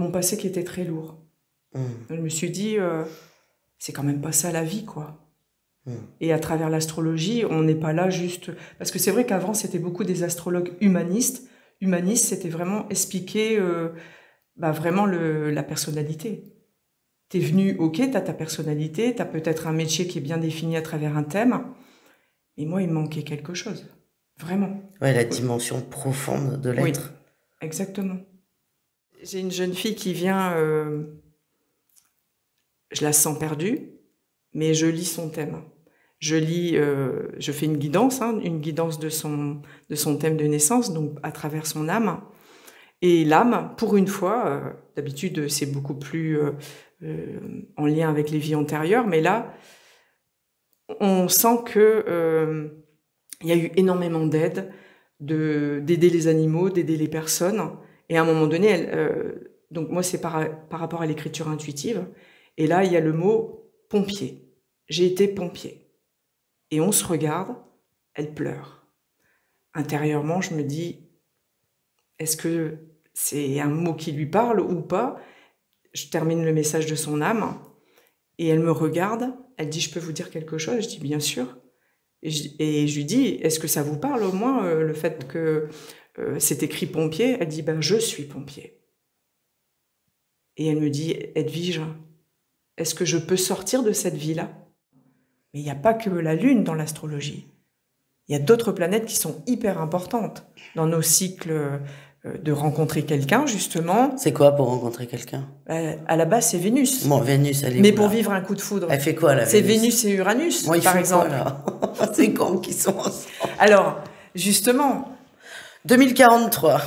mon passé qui était très lourd. Je me suis dit, c'est quand même pas ça la vie, quoi. Et à travers l'astrologie, on n'est pas là juste... Parce que c'est vrai qu'avant, c'était beaucoup des astrologues humanistes. Humaniste, c'était vraiment expliquer vraiment la personnalité. T'es venu, ok, t'as ta personnalité, t'as peut-être un métier qui est bien défini à travers un thème. Et moi, il me manquait quelque chose. Vraiment. Ouais, la dimension profonde de l'être. Oui, exactement. J'ai une jeune fille qui vient... je la sens perdue, mais je lis son thème. Je fais une guidance de son thème de naissance, donc à travers son âme. Et l'âme, pour une fois, d'habitude c'est beaucoup plus en lien avec les vies antérieures, mais là, on sent que il y a eu énormément d'aide, d'aider les animaux, d'aider les personnes. Et à un moment donné, donc moi c'est par rapport à l'écriture intuitive, et là il y a le mot pompier. J'ai été pompier. Et on se regarde, elle pleure. Intérieurement, je me dis, est-ce que c'est un mot qui lui parle ou pas? Je termine le message de son âme et elle me regarde. Elle dit, je peux vous dire quelque chose? Je dis, bien sûr. Et je lui dis, est-ce que ça vous parle au moins le fait que c'est écrit pompier? Elle dit, ben je suis pompier. Et elle me dit, Edwige, est-ce que je peux sortir de cette vie-là? Mais il n'y a pas que la Lune dans l'astrologie. Il y a d'autres planètes qui sont hyper importantes dans nos cycles de rencontrer quelqu'un, justement. C'est quoi pour rencontrer quelqu'un? À la base, c'est Vénus. Bon, Vénus, elle est Mais où, pour là? vivre un coup de foudre. Elle fait quoi, la Vénus? C'est Vénus et Uranus, Moi, par exemple. Quoi, c'est quand qu'ils sont ensemble? Alors, justement... 2043.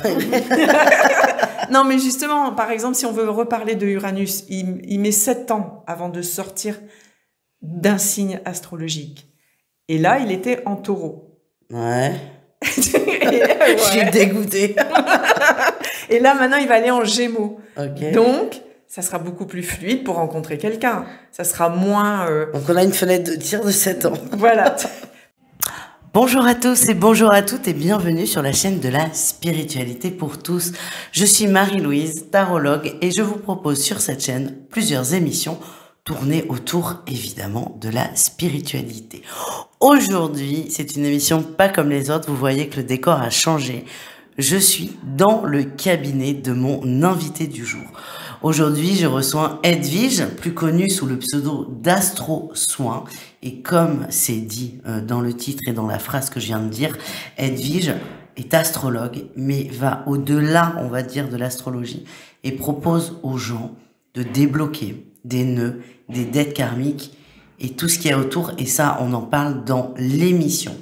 Non, mais justement, par exemple, si on veut reparler de Uranus, il met 7 ans avant de sortir d'un signe astrologique. Et là, il était en Taureau. Ouais. Je suis dégoûtée. Et là, maintenant, il va aller en Gémeaux. Okay. Donc, ça sera beaucoup plus fluide pour rencontrer quelqu'un. Ça sera moins... Donc, on a une fenêtre de tir de 7 ans. Voilà. Bonjour à tous et bonjour à toutes et bienvenue sur la chaîne de la spiritualité pour tous. Je suis Marie-Louise, tarologue, et je vous propose sur cette chaîne plusieurs émissions tournées autour évidemment de la spiritualité. Aujourd'hui, c'est une émission pas comme les autres, vous voyez que le décor a changé. Je suis dans le cabinet de mon invité du jour. Aujourd'hui, je reçois Edwige, plus connue sous le pseudo d'Astro Soin. Et comme c'est dit dans le titre et dans la phrase que je viens de dire, Edwige est astrologue, mais va au-delà, on va dire, de l'astrologie et propose aux gens de débloquer des nœuds, des dettes karmiques et tout ce qu'il y a autour. Et ça, on en parle dans l'émission.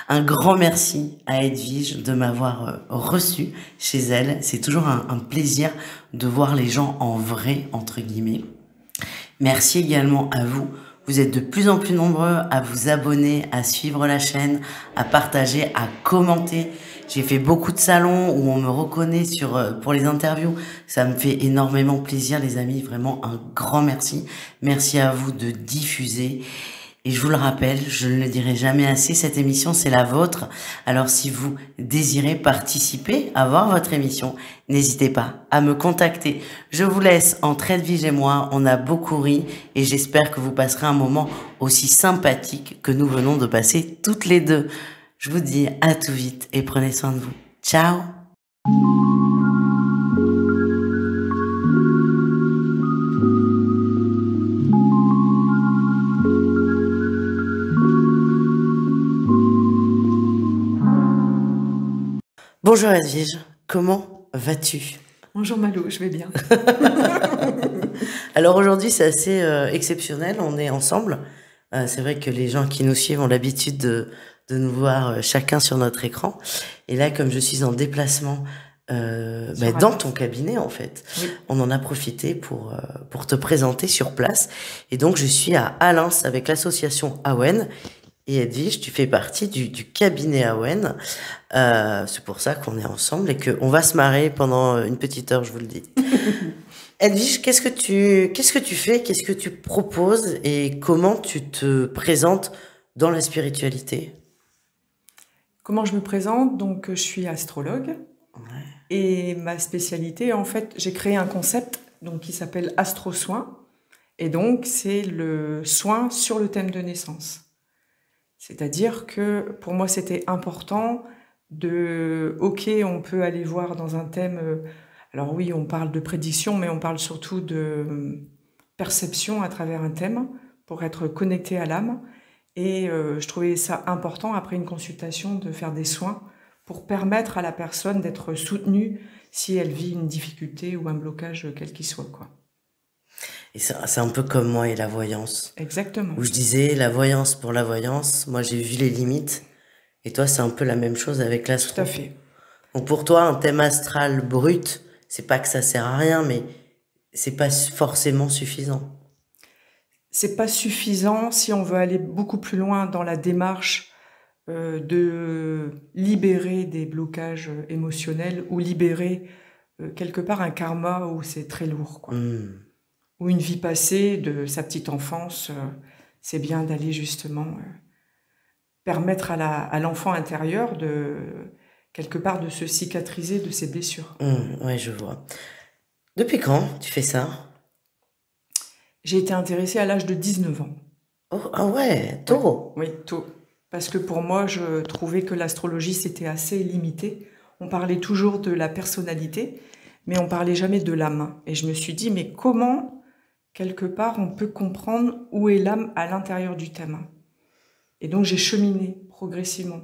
Un grand merci à Edwige de m'avoir reçu chez elle. C'est toujours un plaisir de voir les gens en vrai, entre guillemets. Merci également à vous. Vous êtes de plus en plus nombreux à vous abonner, à suivre la chaîne, à partager, à commenter. J'ai fait beaucoup de salons où on me reconnaît pour les interviews. Ça me fait énormément plaisir, les amis. Vraiment un grand merci. Merci à vous de diffuser. Et je vous le rappelle, je ne le dirai jamais assez, cette émission, c'est la vôtre. Alors si vous désirez participer à voir votre émission, n'hésitez pas à me contacter. Je vous laisse entre Edwige et moi, on a beaucoup ri et j'espère que vous passerez un moment aussi sympathique que nous venons de passer toutes les deux. Je vous dis à tout vite et prenez soin de vous. Ciao! Bonjour Edwige, comment vas-tu? Bonjour Malou, je vais bien. Alors aujourd'hui c'est assez exceptionnel, on est ensemble. C'est vrai que les gens qui nous suivent ont l'habitude de nous voir chacun sur notre écran. Et là, comme je suis en déplacement dans ton cabinet en fait, oui. On en a profité pour te présenter sur place. Et donc je suis à Alens avec l'association Awen. Et Edwige, tu fais partie du cabinet Awen. C'est pour ça qu'on est ensemble et qu'on va se marrer pendant une petite heure, je vous le dis. Edwige, qu'est-ce que tu fais, qu'est-ce que tu proposes et comment tu te présentes dans la spiritualité? Comment je me présente? Donc, je suis astrologue. Ouais. Et ma spécialité, en fait, j'ai créé un concept donc qui s'appelle Astro Soin. Et donc, c'est le soin sur le thème de naissance. C'est-à-dire que pour moi, c'était important ok, on peut aller voir dans un thème, alors oui, on parle de prédiction, mais on parle surtout de perception à travers un thème pour être connecté à l'âme. Et je trouvais ça important, après une consultation, de faire des soins pour permettre à la personne d'être soutenue si elle vit une difficulté ou un blocage, quel qu'il soit, quoi. Et c'est un peu comme moi et la voyance. Exactement. Où je disais, la voyance pour la voyance, moi j'ai vu les limites. Et toi, c'est un peu la même chose avec l'astro. Tout à fait. Donc pour toi, un thème astral brut, c'est pas que ça sert à rien, mais c'est pas forcément suffisant. C'est pas suffisant si on veut aller beaucoup plus loin dans la démarche de libérer des blocages émotionnels ou libérer quelque part un karma où c'est très lourd, quoi. Ou une vie passée de sa petite enfance, c'est bien d'aller justement permettre à l'enfant intérieur quelque part de se cicatriser de ses blessures. Ouais, je vois. Depuis quand tu fais ça? J'ai été intéressée à l'âge de 19 ans. Oh, ah ouais, tôt. Oui, tôt. Parce que pour moi, je trouvais que l'astrologie, c'était assez limité. On parlait toujours de la personnalité, mais on parlait jamais de l'âme. Et je me suis dit, mais comment, quelque part, on peut comprendre où est l'âme à l'intérieur du thème? Et donc, j'ai cheminé progressivement,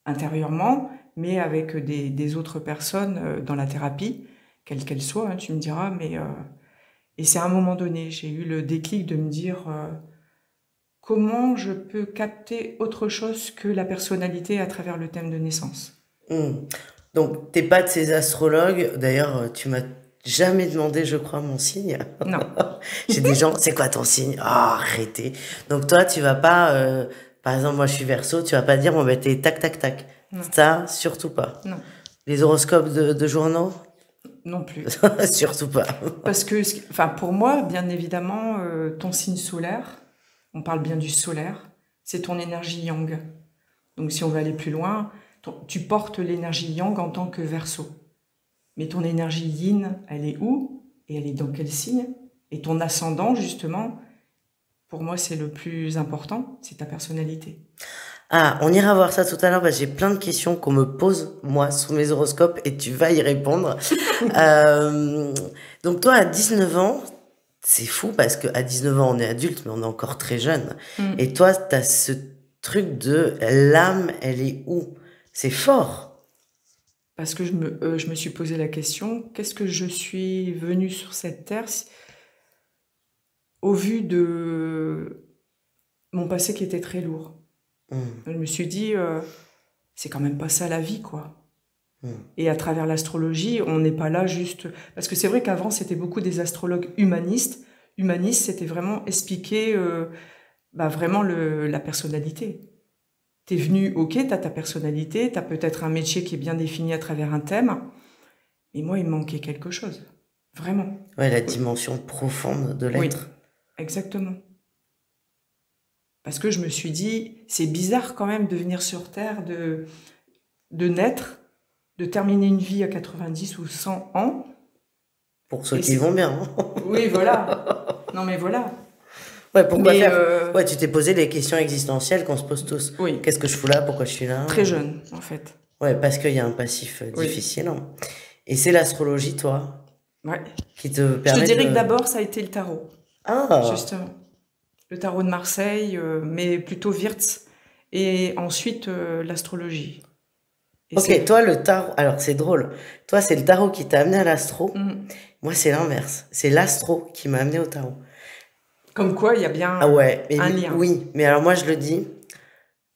intérieurement, mais avec des autres personnes dans la thérapie, quelle qu'elle soit, hein, tu me diras, mais... Et c'est à un moment donné, j'ai eu le déclic de me dire comment je peux capter autre chose que la personnalité à travers le thème de naissance. Donc, t'es pas de ces astrologues. D'ailleurs, tu m'as jamais demandé, je crois, mon signe. Non. J'ai des gens, c'est quoi ton signe? Ah, arrêtez. Donc toi, tu vas pas, par exemple, moi je suis Verseau, tu vas pas dire, bon ben t'es tac, tac, tac. Non. Ça, surtout pas. Non. Les horoscopes de journaux? Non plus. Surtout pas. Parce que, enfin, pour moi, bien évidemment, ton signe solaire, on parle bien du solaire, c'est ton énergie yang. Donc si on veut aller plus loin, tu portes l'énergie yang en tant que Verseau. Mais ton énergie yin, elle est où? Et elle est dans quel signe? Et ton ascendant, justement, pour moi, c'est le plus important, c'est ta personnalité. Ah, on ira voir ça tout à l'heure, parce que j'ai plein de questions qu'on me pose, moi, sur mes horoscopes, et tu vas y répondre. Donc toi, à 19 ans, c'est fou, parce qu'à 19 ans, on est adulte, mais on est encore très jeune. Et toi, t'as ce truc de l'âme, elle est où? C'est fort. Parce que je me suis posé la question, qu'est-ce que je suis venue sur cette terre au vu de mon passé qui était très lourd? Je me suis dit, c'est quand même pas ça la vie, quoi. Et à travers l'astrologie, on n'est pas là juste... Parce que c'est vrai qu'avant, c'était beaucoup des astrologues humanistes. Humaniste, c'était vraiment expliquer vraiment la personnalité. T'es venu, ok, t'as ta personnalité, t'as peut-être un métier qui est bien défini à travers un thème. Mais moi, il me manquait quelque chose. Vraiment. Ouais, la dimension profonde de l'être. Oui, exactement. Parce que je me suis dit, c'est bizarre quand même de venir sur Terre, de naître, de terminer une vie à 90 ou 100 ans. Pour ceux qui vont bien. Oui, voilà. Non, mais voilà. Ouais, pourquoi faire Ouais, tu t'es posé les questions existentielles qu'on se pose tous. Oui. Qu'est-ce que je fous là? Pourquoi je suis là? Très jeune, en fait. Ouais, parce qu'il y a un passif difficile. Hein. Et c'est l'astrologie, toi, qui te permet Je te dirais que d'abord, ça a été le tarot. Ah. Justement. Le tarot de Marseille, mais plutôt Wirtz, et ensuite l'astrologie. Ok, toi le tarot, alors c'est drôle, toi c'est le tarot qui t'a amené à l'astro, moi c'est l'inverse, c'est l'astro qui m'a amené au tarot. Comme quoi il y a bien un lien. Oui, mais alors moi je le dis,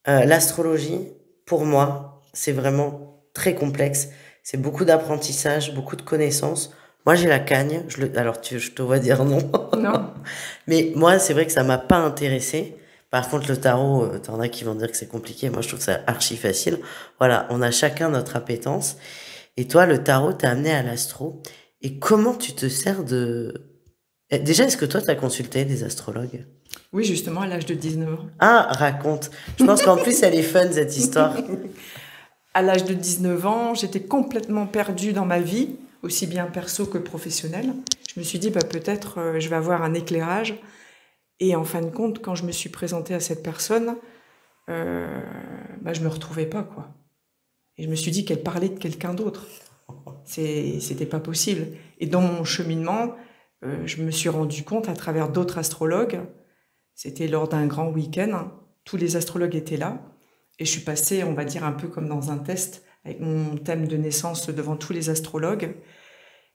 l'astrologie, pour moi, c'est vraiment très complexe, c'est beaucoup d'apprentissage, beaucoup de connaissances. Moi, j'ai la cagne. Alors, je te vois dire non. Non. Mais moi, c'est vrai que ça m'a pas intéressé. Par contre, le tarot, t'en as qui vont dire que c'est compliqué. Moi, je trouve ça archi facile. Voilà, on a chacun notre appétence. Et toi, le tarot t'a amené à l'astro. Et comment tu te sers de... Déjà, est-ce que toi, t'as consulté des astrologues? Oui, justement, à l'âge de 19 ans. Ah, raconte. Je pense qu'en plus, elle est fun, cette histoire. À l'âge de 19 ans, j'étais complètement perdue dans ma vie. aussi bien perso que professionnel. Je me suis dit, bah, peut-être je vais avoir un éclairage. Et en fin de compte, quand je me suis présentée à cette personne, bah, je me retrouvais pas, quoi. Et je me suis dit qu'elle parlait de quelqu'un d'autre. C'était pas possible. Et dans mon cheminement, je me suis rendu compte à travers d'autres astrologues, c'était lors d'un grand week-end, tous les astrologues étaient là, et je suis passée, on va dire, un peu comme dans un test, avec mon thème de naissance devant tous les astrologues.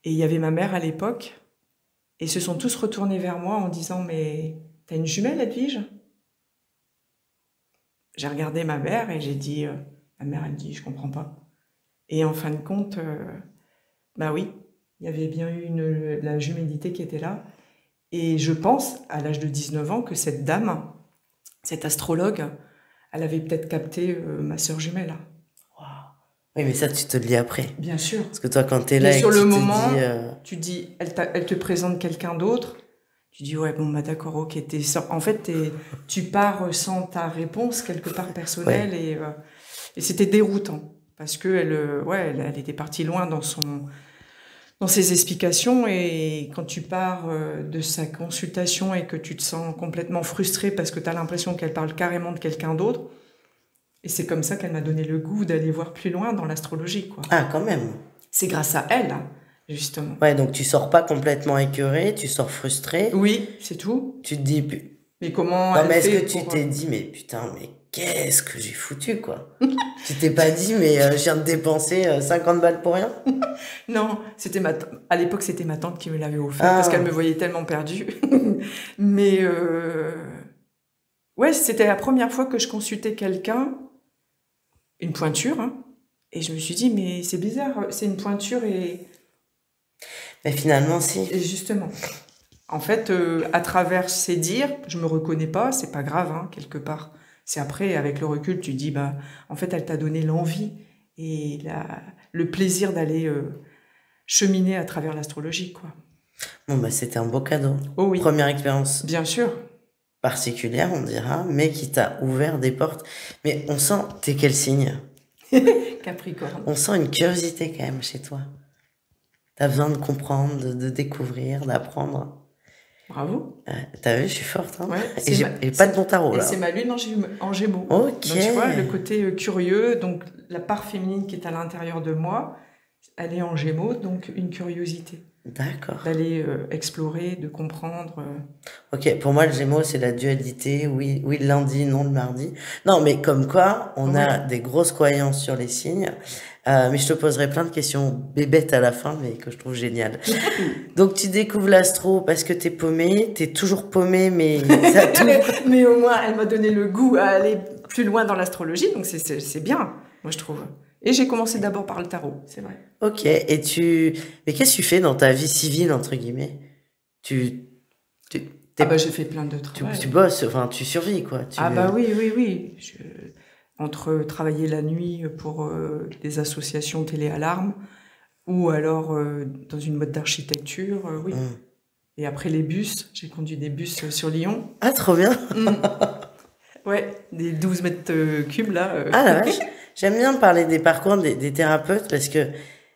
Et il y avait ma mère à l'époque, et ils se sont tous retournés vers moi en disant « Mais t'as une jumelle, Edwige ?» J'ai regardé ma mère et j'ai dit ma mère, elle dit « Je comprends pas. » Et en fin de compte, bah oui, il y avait bien eu la jumélité qui était là. Et je pense, à l'âge de 19 ans, que cette dame, cette astrologue, elle avait peut-être capté ma sœur jumelle. Wow. Oui, mais ça, tu te le dis après. Bien sûr. Parce que toi, quand t'es là mais et sur que le tu moment, te dis... tu dis, elle te présente quelqu'un d'autre, tu dis, ouais, bon, bah d'accord, ok. En fait, tu pars sans ta réponse, quelque part personnelle, ouais. Et c'était déroutant. Parce qu'elle elle était partie loin dans ses explications, et quand tu pars de sa consultation et que tu te sens complètement frustré parce que tu as l'impression qu'elle parle carrément de quelqu'un d'autre, et c'est comme ça qu'elle m'a donné le goût d'aller voir plus loin dans l'astrologie, quoi. Ah, quand même. C'est grâce à elle, hein, justement. Ouais, donc tu sors pas complètement écœuré, tu sors frustré. Oui, c'est tout. Tu te dis... Mais comment non, mais est-ce que tu t'es dit, mais putain, mais qu'est-ce que j'ai foutu, quoi? Tu t'es pas dit, mais je viens de dépenser 50 balles pour rien? Non, à l'époque, c'était ma tante qui me l'avait offert, parce qu'elle me voyait tellement perdue. Mais ouais, c'était la première fois que je consultais quelqu'un, une pointure, hein, et je me suis dit, mais c'est bizarre, c'est une pointure et... Mais finalement, si. Et justement, en fait, à travers ses dires, je me reconnais pas, c'est pas grave, hein, quelque part. C'est après, avec le recul, tu dis, bah, en fait, elle t'a donné l'envie et le plaisir d'aller cheminer à travers l'astrologie, quoi. Bon, bah, c'était un beau cadeau. Oh oui. Première expérience. Bien sûr. Particulière, on dira, mais qui t'a ouvert des portes. Mais on sent, t'es quel signe? Capricorne. On sent une curiosité quand même chez toi. T'as besoin de comprendre, de découvrir, d'apprendre. Bravo. T'as vu, je suis forte, hein. Ouais, et pas de bon tarot, là. Et c'est ma lune en Gémeaux. Ok. Donc, tu vois, le côté curieux, donc la part féminine qui est à l'intérieur de moi, elle est en Gémeaux, donc une curiosité. D'accord. D'aller explorer, de comprendre. Ok, pour moi, le Gémeaux, c'est la dualité. Oui, le lundi, non le mardi. Non, mais comme quoi, on a des grosses croyances sur les signes. Mais je te poserai plein de questions bébêtes à la fin, mais que je trouve géniales. Donc, tu découvres l'astro parce que t'es paumé. T'es toujours paumé, mais ça t'ouvre. Mais au moins, elle m'a donné le goût à aller plus loin dans l'astrologie, donc c'est bien, moi, je trouve. Et j'ai commencé d'abord par le tarot, c'est vrai. Ok, mais qu'est-ce que tu fais dans ta vie civile, entre guillemets? Bah, j'ai fait plein de travail. Tu bosses, enfin, tu survis, quoi. Bah oui. Entre travailler la nuit pour des associations téléalarmes, ou alors dans une boîte d'architecture, oui. Et après les bus, j'ai conduit des bus sur Lyon. Ah, trop bien. Ouais, des 12 mètres cubes, là. Ah la vache. J'aime bien parler des parcours des thérapeutes parce que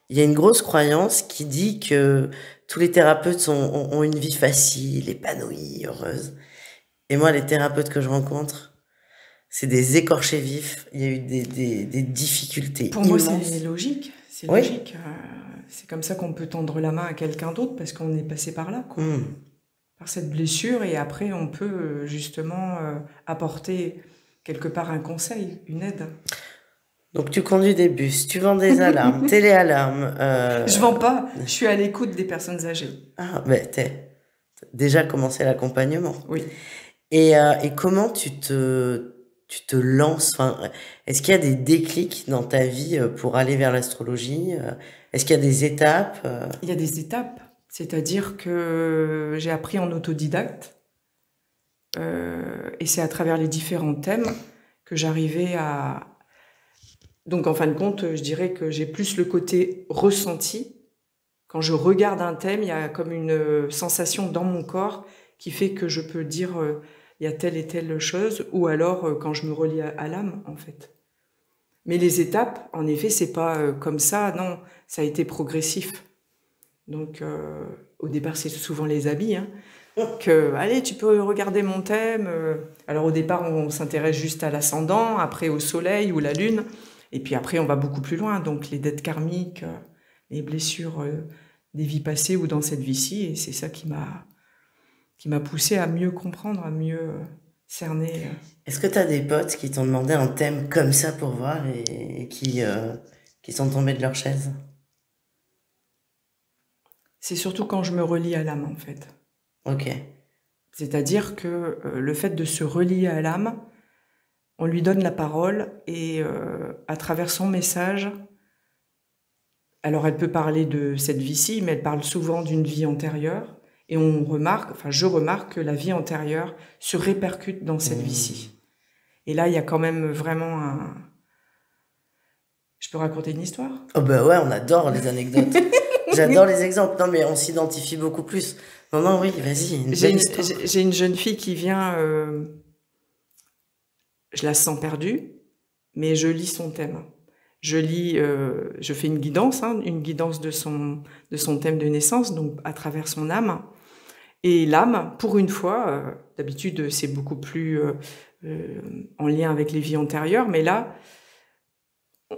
il y a une grosse croyance qui dit que tous les thérapeutes ont une vie facile, épanouie, heureuse. Et moi, les thérapeutes que je rencontre, c'est des écorchés vifs. Il y a eu des difficultés Pour immenses. moi, c'est logique. C'est logique. C'est comme ça qu'on peut tendre la main à quelqu'un d'autre parce qu'on est passé par là, quoi. Par cette blessure, et après, on peut justement apporter quelque part un conseil, une aide. Donc, tu conduis des bus, tu vends des alarmes, téléalarmes. Je vends pas, je suis à l'écoute des personnes âgées. Ah, mais t'as déjà commencé l'accompagnement. Oui. Et comment tu te lances? Enfin, est-ce qu'il y a des déclics dans ta vie pour aller vers l'astrologie? Est-ce qu'il y a des étapes? Il y a des étapes. C'est-à-dire que j'ai appris en autodidacte. Et c'est à travers les différents thèmes que j'arrivais à... Donc, en fin de compte, je dirais que j'ai plus le côté ressenti. Quand je regarde un thème, il y a comme une sensation dans mon corps qui fait que je peux dire il y a telle et telle chose, ou alors quand je me relie à l'âme, en fait. Mais les étapes, en effet, c'est pas comme ça, non, ça a été progressif. Donc, au départ, c'est souvent les habits, hein, que, allez, tu peux regarder mon thème. Alors, au départ, on s'intéresse juste à l'ascendant, après au soleil ou la lune, et puis après, on va beaucoup plus loin. Donc, les dettes karmiques, les blessures des vies passées ou dans cette vie-ci, et c'est ça qui m'a poussée à mieux comprendre, à mieux cerner. Est-ce que tu as des potes qui t'ont demandé un thème comme ça pour voir et qui sont tombés de leur chaise? C'est surtout quand je me relie à l'âme, en fait. Ok. C'est-à-dire que le fait de se relier à l'âme, on lui donne la parole et à travers son message, alors elle peut parler de cette vie-ci, mais elle parle souvent d'une vie antérieure. Et on remarque, enfin je remarque que la vie antérieure se répercute dans cette vie-ci. Et là, il y a quand même vraiment un... Je peux raconter une histoire? Oh bah ouais, on adore les anecdotes. J'adore les exemples. Non mais on s'identifie beaucoup plus. Non, non, oui, vas-y, une belle histoire. J'ai une jeune fille qui vient... je la sens perdue, mais je lis son thème. Je fais une guidance de son thème de naissance, donc à travers son âme. Et l'âme, pour une fois, d'habitude c'est beaucoup plus en lien avec les vies antérieures, mais là,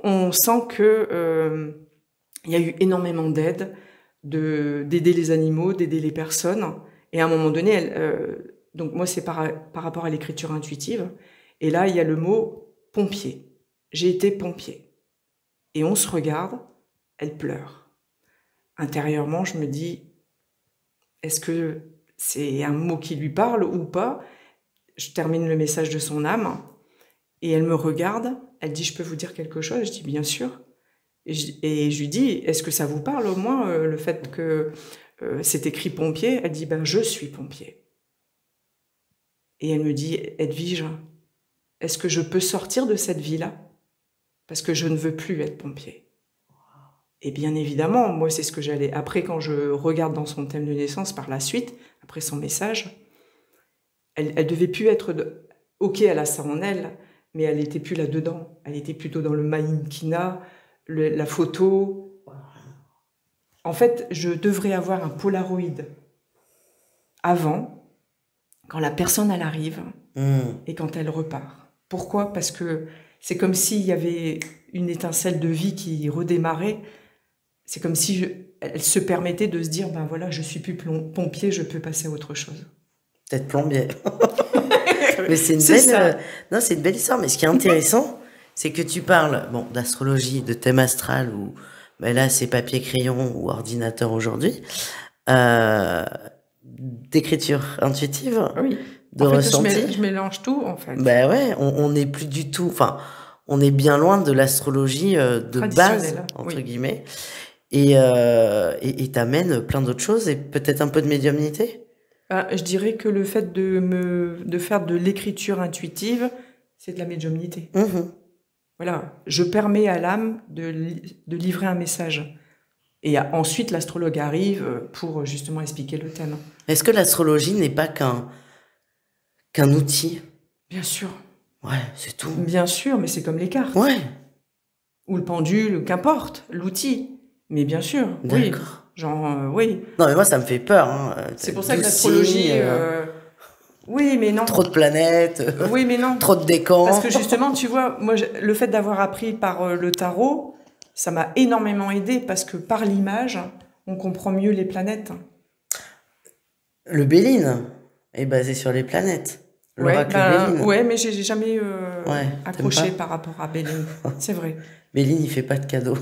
on sent que il y a eu énormément d'aide, d'aider les animaux, d'aider les personnes. Et à un moment donné, donc moi c'est par rapport à l'écriture intuitive, et là il y a le mot pompier. J'ai été pompier. Et on se regarde, elle pleure. Intérieurement, je me dis, est-ce que c'est un mot qui lui parle ou pas? Je termine le message de son âme et elle me regarde. Elle dit, je peux vous dire quelque chose? Je dis, bien sûr. Et je lui dis, est-ce que ça vous parle au moins le fait que c'est écrit pompier? Elle dit, ben je suis pompier. Et elle me dit, Edwige, est-ce que je peux sortir de cette vie-là? Parce que je ne veux plus être pompier. Et bien évidemment, moi c'est ce que j'allais... Après, quand je regarde dans son thème de naissance par la suite, après son message, elle devait plus être... Ok, elle a ça en elle, mais elle n'était plus là-dedans. Elle était plutôt dans le Mahinkina, la photo. En fait, je devrais avoir un Polaroid avant, quand la personne elle arrive et quand elle repart. Pourquoi? Parce que c'est comme s'il y avait une étincelle de vie qui redémarrait. C'est comme si elle se permettait de se dire, ben voilà, je suis plus pompier, je peux passer à autre chose. Peut-être plombier. Mais c'est une belle, non, c'est une belle histoire. Mais ce qui est intéressant, c'est que tu parles, bon, d'astrologie, de thème astral, ou ben là c'est papier, crayon ou ordinateur aujourd'hui, d'écriture intuitive, oui. de ressenti. Je mélange tout en fait. Ben ouais, on n'est plus du tout, enfin, on est bien loin de l'astrologie de base entre guillemets, et t'amènes plein d'autres choses et peut-être un peu de médiumnité. Je dirais que le fait de faire de l'écriture intuitive, c'est de la médiumnité. Voilà, je permets à l'âme de livrer un message. Et ensuite, l'astrologue arrive pour justement expliquer le thème. Est-ce que l'astrologie n'est pas qu'un outil? Bien sûr. Ouais, c'est tout. Bien sûr, mais c'est comme les cartes. Ouais. Ou le pendule, qu'importe, l'outil. Mais bien sûr, oui. Genre, oui. Non, mais moi, ça me fait peur. Hein. C'est pour ça que l'astrologie... Oui, mais non. Trop de planètes. Oui, mais non. Trop de décans. Parce que justement, tu vois, moi, le fait d'avoir appris par le tarot, ça m'a énormément aidé parce que par l'image, on comprend mieux les planètes. Le Béline est basé sur les planètes. L'oracle Béline. Ouais, mais j'ai jamais accroché par rapport à Béline. C'est vrai. Béline, il fait pas de cadeaux.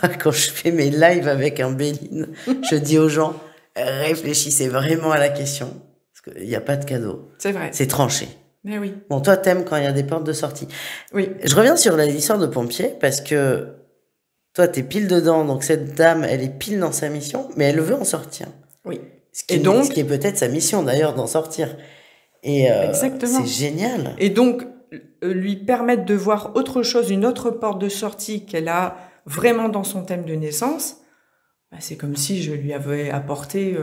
Moi, quand je fais mes lives avec un Béline, je dis aux gens, réfléchissez vraiment à la question. Parce qu'il n'y a pas de cadeau. C'est vrai. C'est tranché. Mais oui. Bon, toi, t'aimes quand il y a des portes de sortie. Oui. Je reviens sur l'histoire de pompier parce que toi, t'es pile dedans. Donc, cette dame, elle est pile dans sa mission, mais elle veut en sortir. Oui. Ce qui est peut-être sa mission, d'ailleurs, d'en sortir. Et exactement. C'est génial. Et donc, lui permettre de voir autre chose, une autre porte de sortie qu'elle a vraiment dans son thème de naissance, bah, c'est comme si je lui avais apporté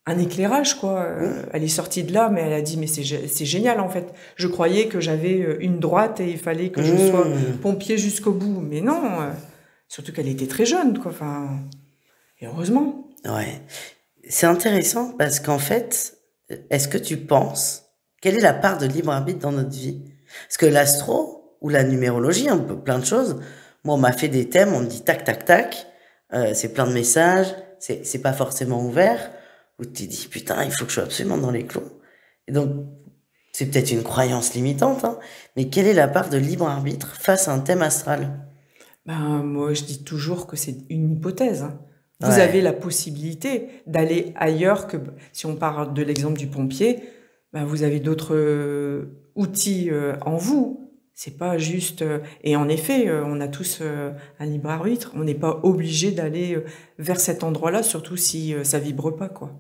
un éclairage, quoi. Elle est sortie de là, mais elle a dit, mais c'est génial, en fait. Je croyais que j'avais une droite et il fallait que je sois pompier jusqu'au bout. Mais non, surtout qu'elle était très jeune, quoi. Enfin, Et heureusement. Ouais. C'est intéressant parce qu'en fait, est-ce que tu penses, quelle est la part de libre arbitre dans notre vie? Parce que l'astro ou la numérologie, un peu plein de choses. Moi, on m'a fait des thèmes, on me dit tac, tac, tac, c'est plein de messages, c'est pas forcément ouvert, où tu te dis, putain, il faut que je sois absolument dans les clous. Et donc, c'est peut-être une croyance limitante, hein, mais quelle est la part de libre arbitre face à un thème astral? Ben, moi, je dis toujours que c'est une hypothèse, hein. Vous avez Ouais, la possibilité d'aller ailleurs que, si on parle de l'exemple du pompier, ben, vous avez d'autres outils en vous. C'est pas juste. Et en effet, on a tous un libre arbitre. On n'est pas obligé d'aller vers cet endroit-là, surtout si ça vibre pas, quoi.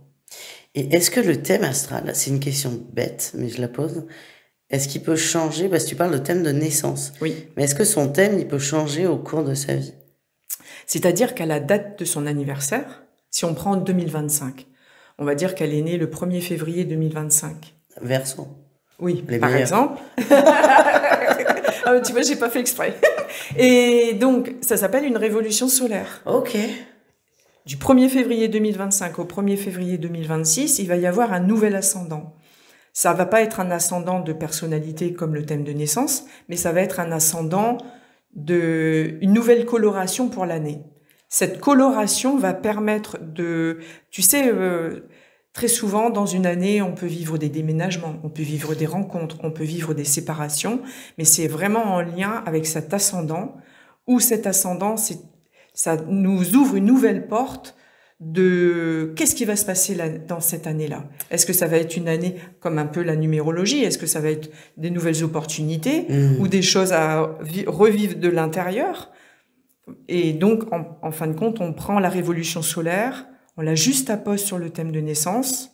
et est-ce que le thème astral, c'est une question bête, mais je la pose, est-ce qu'il peut changer, parce que tu parles de thème de naissance, Oui. mais est-ce que son thème, il peut changer au cours de sa vie? C'est-à-dire qu'à la date de son anniversaire, si on prend 2025, on va dire qu'elle est née le 1er février 2025. Verseau, Oui, les par meilleurs. exemple. Ah, mais tu vois, j'ai pas fait exprès. Et donc, ça s'appelle une révolution solaire. Ok. Du 1er février 2025 au 1er février 2026, il va y avoir un nouvel ascendant. Ça va pas être un ascendant de personnalité comme le thème de naissance, mais ça va être un ascendant une nouvelle coloration pour l'année. Cette coloration va permettre de, tu sais, très souvent dans une année, on peut vivre des déménagements, on peut vivre des rencontres, on peut vivre des séparations, mais c'est vraiment en lien avec cet ascendant, où cet ascendant, ça nous ouvre une nouvelle porte de qu'est-ce qui va se passer là, dans cette année-là. Est-ce que ça va être une année comme un peu la numérologie? Est-ce que ça va être des nouvelles opportunités ou des choses à revivre de l'intérieur? Et donc, en fin de compte, on prend la révolution solaire, on la juxtapose sur le thème de naissance,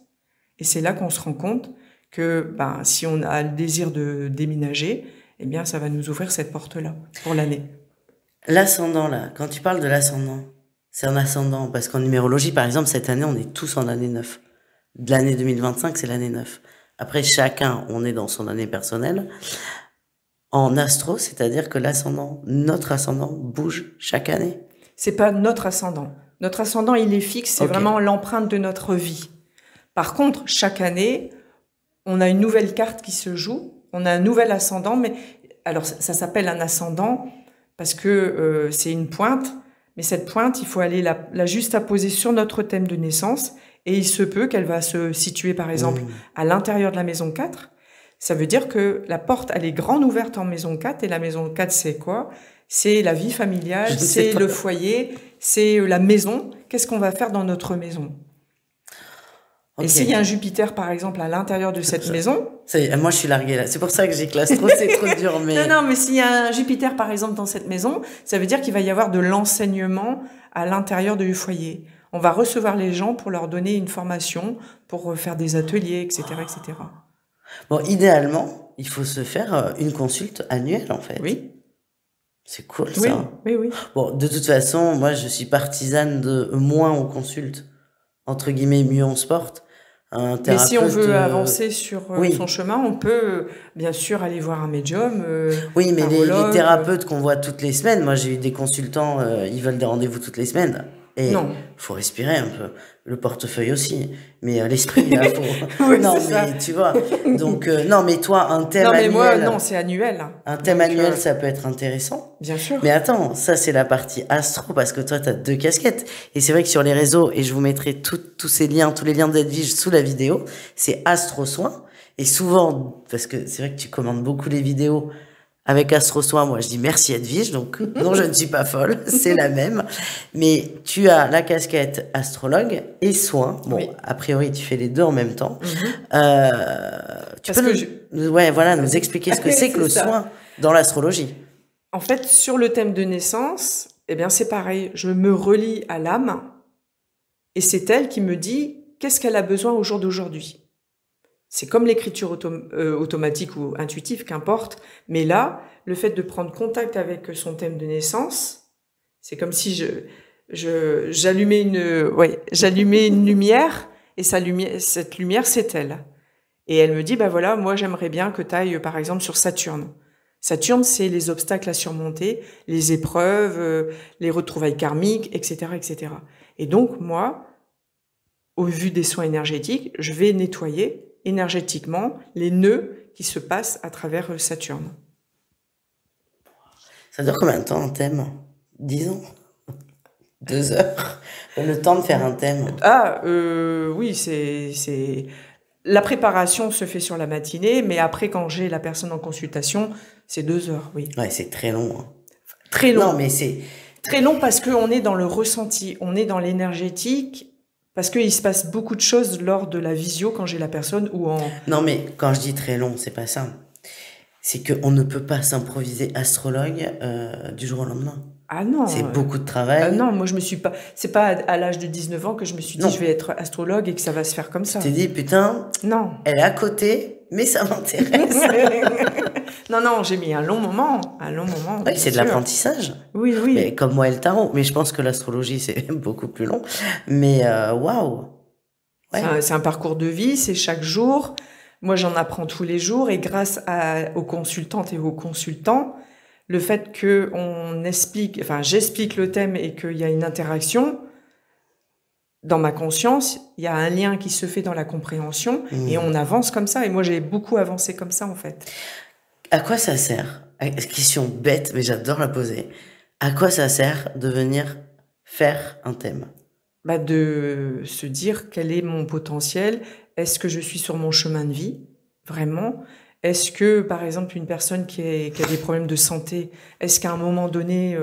et c'est là qu'on se rend compte que ben, si on a le désir de déménager, eh bien, ça va nous ouvrir cette porte-là pour l'année. L'ascendant, là, quand tu parles de l'ascendant, c'est un ascendant, parce qu'en numérologie, par exemple, cette année, on est tous en année 9. De l'année 2025, c'est l'année 9. Après, chacun, on est dans son année personnelle. En astro, c'est-à-dire que l'ascendant, notre ascendant, bouge chaque année. C'est pas notre ascendant. Notre ascendant, il est fixe, c'est Ok. vraiment l'empreinte de notre vie. Par contre, chaque année, on a une nouvelle carte qui se joue, on a un nouvel ascendant, mais alors ça s'appelle un ascendant parce que c'est une pointe, mais cette pointe, il faut aller la juxtaposer sur notre thème de naissance, et il se peut qu'elle va se situer, par exemple, à l'intérieur de la maison 4. Ça veut dire que la porte, elle est grande ouverte en maison 4, et la maison 4, c'est quoi? C'est la vie Je familiale, ne sais c'est pas. le foyer, c'est la maison. Qu'est-ce qu'on va faire dans notre maison? Et Ok. s'il y a un Jupiter, par exemple, à l'intérieur de cette maison, Ça y est, moi, je suis larguée, là. C'est pour ça que j'ai que l'astro, c'est trop dur, mais... non, mais s'il y a un Jupiter, par exemple, dans cette maison, ça veut dire qu'il va y avoir de l'enseignement à l'intérieur du foyer. On va recevoir les gens pour leur donner une formation, pour faire des ateliers, etc., etc. Bon, idéalement, il faut se faire une consulte annuelle, en fait. Oui, C'est cool, oui, ça. oui, oui. Bon, de toute façon, moi, je suis partisane de moins on consulte, entre guillemets, mieux on se porte. Un Mais si on veut thérapeute, avancer sur oui. son chemin, on peut bien sûr aller voir un médium, Oui, mais les tarologue. thérapeutes qu'on voit toutes les semaines, moi j'ai eu des consultants, ils veulent des rendez-vous toutes les semaines. Et Non. faut respirer un peu. Le portefeuille aussi. Mais l'esprit, là, faut... Oui, non, c'est mais ça. tu vois. Donc, non, mais toi, un thème Non, mais annuel. moi, non, c'est annuel. Un thème Donc, annuel, ça peut être intéressant. bien sûr. Mais attends, ça c'est la partie astro, parce que toi, t'as deux casquettes. Et c'est vrai que sur les réseaux, et je vous mettrai tous ces liens, tous les liens d'Edwige sous la vidéo, c'est Astro Soin. Et souvent, parce que c'est vrai que tu commandes beaucoup les vidéos avec Astro Soin, moi je dis merci Edwige, donc non, je ne suis pas folle, c'est la même. Mais tu as la casquette astrologue et soin. Bon, Oui. a priori, tu fais les deux en même temps. Tu Parce peux que ouais, voilà, nous expliquer ce que c'est que le C'est ça. soin dans l'astrologie. En fait, sur le thème de naissance, eh bien, c'est pareil. Je me relie à l'âme, et c'est elle qui me dit qu'est-ce qu'elle a besoin au jour d'aujourd'hui. C'est comme l'écriture automatique ou intuitive, qu'importe. Mais là, le fait de prendre contact avec son thème de naissance, c'est comme si j'allumais une lumière, et cette lumière, c'est elle. Et elle me dit, bah voilà, moi j'aimerais bien que tu ailles, par exemple, sur Saturne. Saturne, c'est les obstacles à surmonter, les épreuves, les retrouvailles karmiques, etc., etc. Et donc, moi, au vu des soins énergétiques, je vais nettoyer énergétiquement les nœuds qui se passent à travers Saturne. Ça dure combien de temps un thème? 10 ans? 2 heures? Le temps de faire un thème? Oui, c'est... La préparation se fait sur la matinée, mais après, quand j'ai la personne en consultation, c'est 2 heures, oui. Ouais, c'est très long. Hein. Très long. Non, mais c'est... Très long parce qu'on est dans le ressenti, on est dans l'énergétique, parce qu'il se passe beaucoup de choses lors de la visio quand j'ai la personne ou en... Non, mais quand je dis très long, c'est pas ça. C'est qu'on ne peut pas s'improviser astrologue du jour au lendemain. Ah non. C'est beaucoup de travail. Non, moi je me suis pas... C'est pas à l'âge de 19 ans que je me suis dit je vais être astrologue et que ça va se faire comme ça. Tu t'es dit, putain, non. Elle est à côté, mais ça m'intéresse. Non, j'ai mis un long moment. Oui, c'est de l'apprentissage. Oui. Mais comme moi et le tarot. Mais je pense que l'astrologie, c'est beaucoup plus long. Mais waouh. Ouais. C'est un parcours de vie, c'est chaque jour. Moi, j'en apprends tous les jours. Et grâce aux consultantes et aux consultants, le fait que j'explique le thème et qu'il y a une interaction, dans ma conscience, il y a un lien qui se fait dans la compréhension et on avance comme ça. Et moi, j'ai beaucoup avancé comme ça, en fait. À quoi ça sert? Question bête, mais j'adore la poser. À quoi ça sert de venir faire un thème? De se dire quel est mon potentiel. Est-ce que je suis sur mon chemin de vie? Vraiment? Est-ce que, par exemple, une personne qui a des problèmes de santé, est-ce qu'à un moment donné,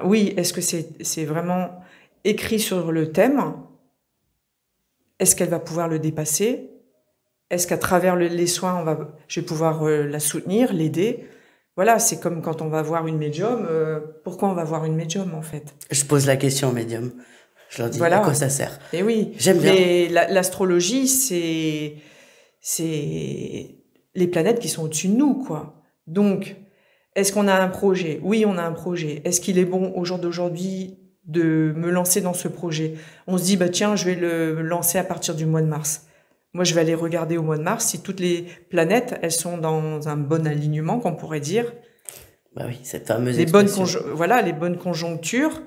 oui, est-ce que c'est vraiment écrit sur le thème? Est-ce qu'elle va pouvoir le dépasser? Est-ce qu'à travers les soins, je vais pouvoir la soutenir, l'aider? Voilà, c'est comme quand on va voir une médium. Pourquoi on va voir une médium, en fait? Je pose la question aux médiums. Je leur dis, voilà. À quoi ça sert? Et oui. J'aime bien. Mais l'astrologie, c'est les planètes qui sont au-dessus de nous, quoi. Donc, est-ce qu'on a un projet? Oui, on a un projet. Est-ce qu'il est bon, au jour d'aujourd'hui, de me lancer dans ce projet? On se dit, tiens, je vais le lancer à partir du mois de mars. Moi, je vais aller regarder au mois de mars si toutes les planètes, elles sont dans un bon alignement, qu'on pourrait dire. Oui, cette fameuse les bonnes conjonctures.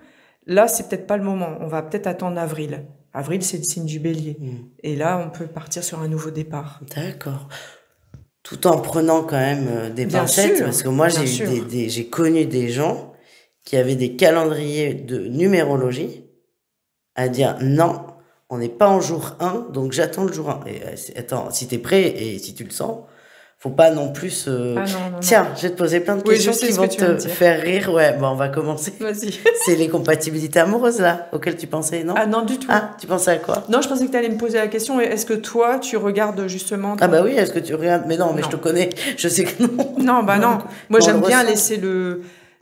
Là, c'est peut-être pas le moment. On va peut-être attendre avril. Avril, c'est le signe du bélier. Et là, on peut partir sur un nouveau départ. D'accord. Tout en prenant quand même des pincettes, parce que moi, j'ai connu des gens qui avaient des calendriers de numérologie à dire non, on n'est pas en jour 1, donc j'attends le jour 1. Et, attends, si t'es prêt et si tu le sens, faut pas non plus... Tiens, je vais te poser plein de questions qui vont te faire rire. Ouais, on va commencer. Vas-y. C'est les compatibilités amoureuses, là, auxquelles tu pensais, non? Ah non, du tout. Ah, tu pensais à quoi? Non, je pensais que tu allais me poser la question, est-ce que toi, tu regardes justement... Ah oui, est-ce que tu regardes? Mais non, je te connais, je sais que non. Non, non. Moi, j'aime bien laisser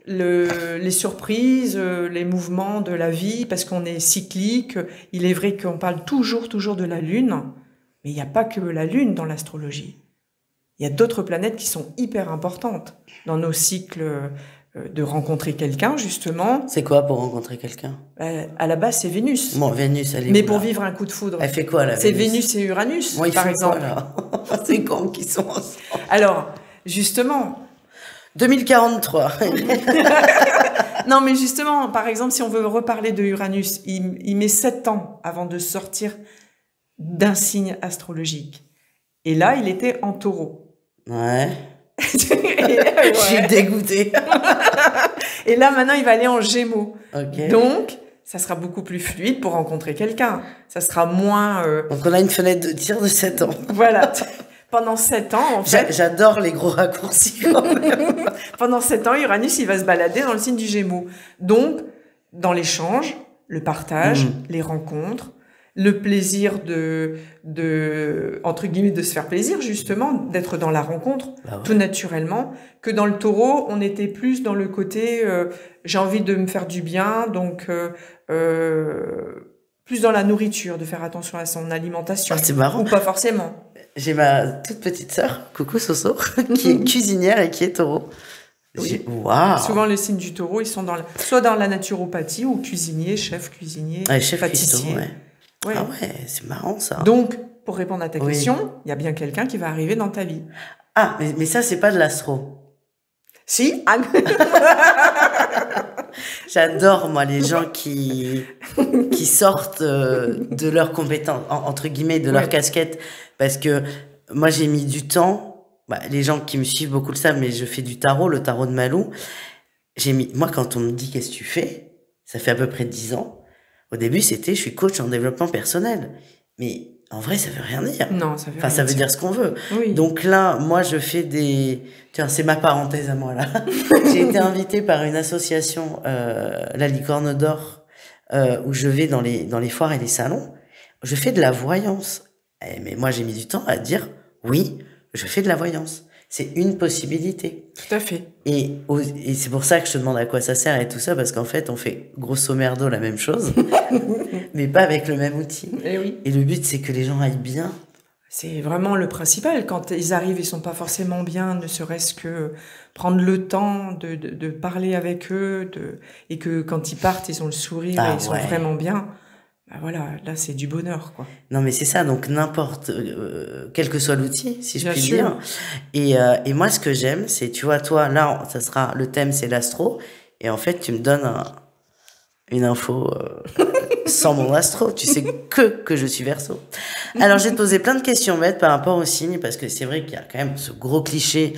les surprises, les mouvements de la vie, parce qu'on est cyclique. Il est vrai qu'on parle toujours de la Lune, mais il n'y a pas que la Lune dans l'astrologie. Il y a d'autres planètes qui sont hyper importantes dans nos cycles de rencontrer quelqu'un, justement. C'est quoi pour rencontrer quelqu'un? À la base, c'est Vénus. Bon, Vénus, elle est mais où, pour là? vivre un coup de foudre. Elle fait quoi, la Vénus? C'est Vénus et Uranus, par exemple. C'est quand qu'ils sont ensemble? Alors, justement... 2043. Non, mais justement, par exemple, si on veut reparler de Uranus, il met 7 ans avant de sortir d'un signe astrologique. Et là, il était en Taureau. Ouais. Je suis dégoûtée. Et là, maintenant, il va aller en Gémeaux. Okay. Donc, ça sera beaucoup plus fluide pour rencontrer quelqu'un. Ça sera moins... Donc, on a une fenêtre de tir de 7 ans. Voilà. Pendant 7 ans, en fait... J'adore les gros raccourcis, quand même. Pendant 7 ans, Uranus, il va se balader dans le signe du Gémeaux. Donc, dans l'échange, le partage, les rencontres, le plaisir entre guillemets, de se faire plaisir, justement, d'être dans la rencontre, tout naturellement, que dans le Taureau, on était plus dans le côté, j'ai envie de me faire du bien, donc, plus dans la nourriture, de faire attention à son alimentation. Ah, c'est marrant. Ou pas forcément. J'ai ma toute petite sœur, coucou Soso, qui est cuisinière et qui est Taureau. Oui. Waouh. Souvent, les signes du Taureau, ils sont soit dans la naturopathie ou cuisinier, chef cuisinier, chef pâtissier. Cuistot, ouais. Ah ouais, c'est marrant ça. Donc, pour répondre à ta question, il y a bien quelqu'un qui va arriver dans ta vie. Ah, mais ça, c'est pas de l'astro. Si. J'adore, moi, les gens qui sortent de leurs compétences, entre guillemets, de leur casquette. Parce que moi, j'ai mis du temps. Bah, les gens qui me suivent beaucoup le savent, mais je fais du tarot, le tarot de Malou. Moi, quand on me dit qu'est-ce que tu fais, ça fait à peu près 10 ans. Au début, c'était je suis coach en développement personnel. Mais en vrai, ça veut rien dire. Non, ça veut rien ça veut dire ce qu'on veut. Oui. Donc là, moi, je fais Tiens, c'est ma parenthèse à moi, là. J'ai été invitée par une association, la Licorne d'Or, où je vais dans les foires et les salons. Je fais de la voyance. Mais moi, j'ai mis du temps à dire, oui, je fais de la voyance. C'est une possibilité. Tout à fait. Et c'est pour ça que je te demande à quoi ça sert et tout ça, parce qu'en fait, on fait grosso merdo la même chose, mais pas avec le même outil. Et oui. Et le but, c'est que les gens aillent bien. C'est vraiment le principal. Quand ils arrivent, ils sont pas forcément bien, ne serait-ce que prendre le temps de parler avec eux, et que quand ils partent, ils ont le sourire et ils sont vraiment bien. Ben voilà, là, c'est du bonheur, quoi. Non, mais c'est ça. Donc, quel que soit l'outil, si je puis dire. Et moi, ce que j'aime, c'est, tu vois, toi, là, le thème, c'est l'astro. Et en fait, tu me donnes une info sans mon astro. Tu sais que je suis Verseau. Alors, je vais te poser plein de questions bêtes par rapport au signe, parce que c'est vrai qu'il y a quand même ce gros cliché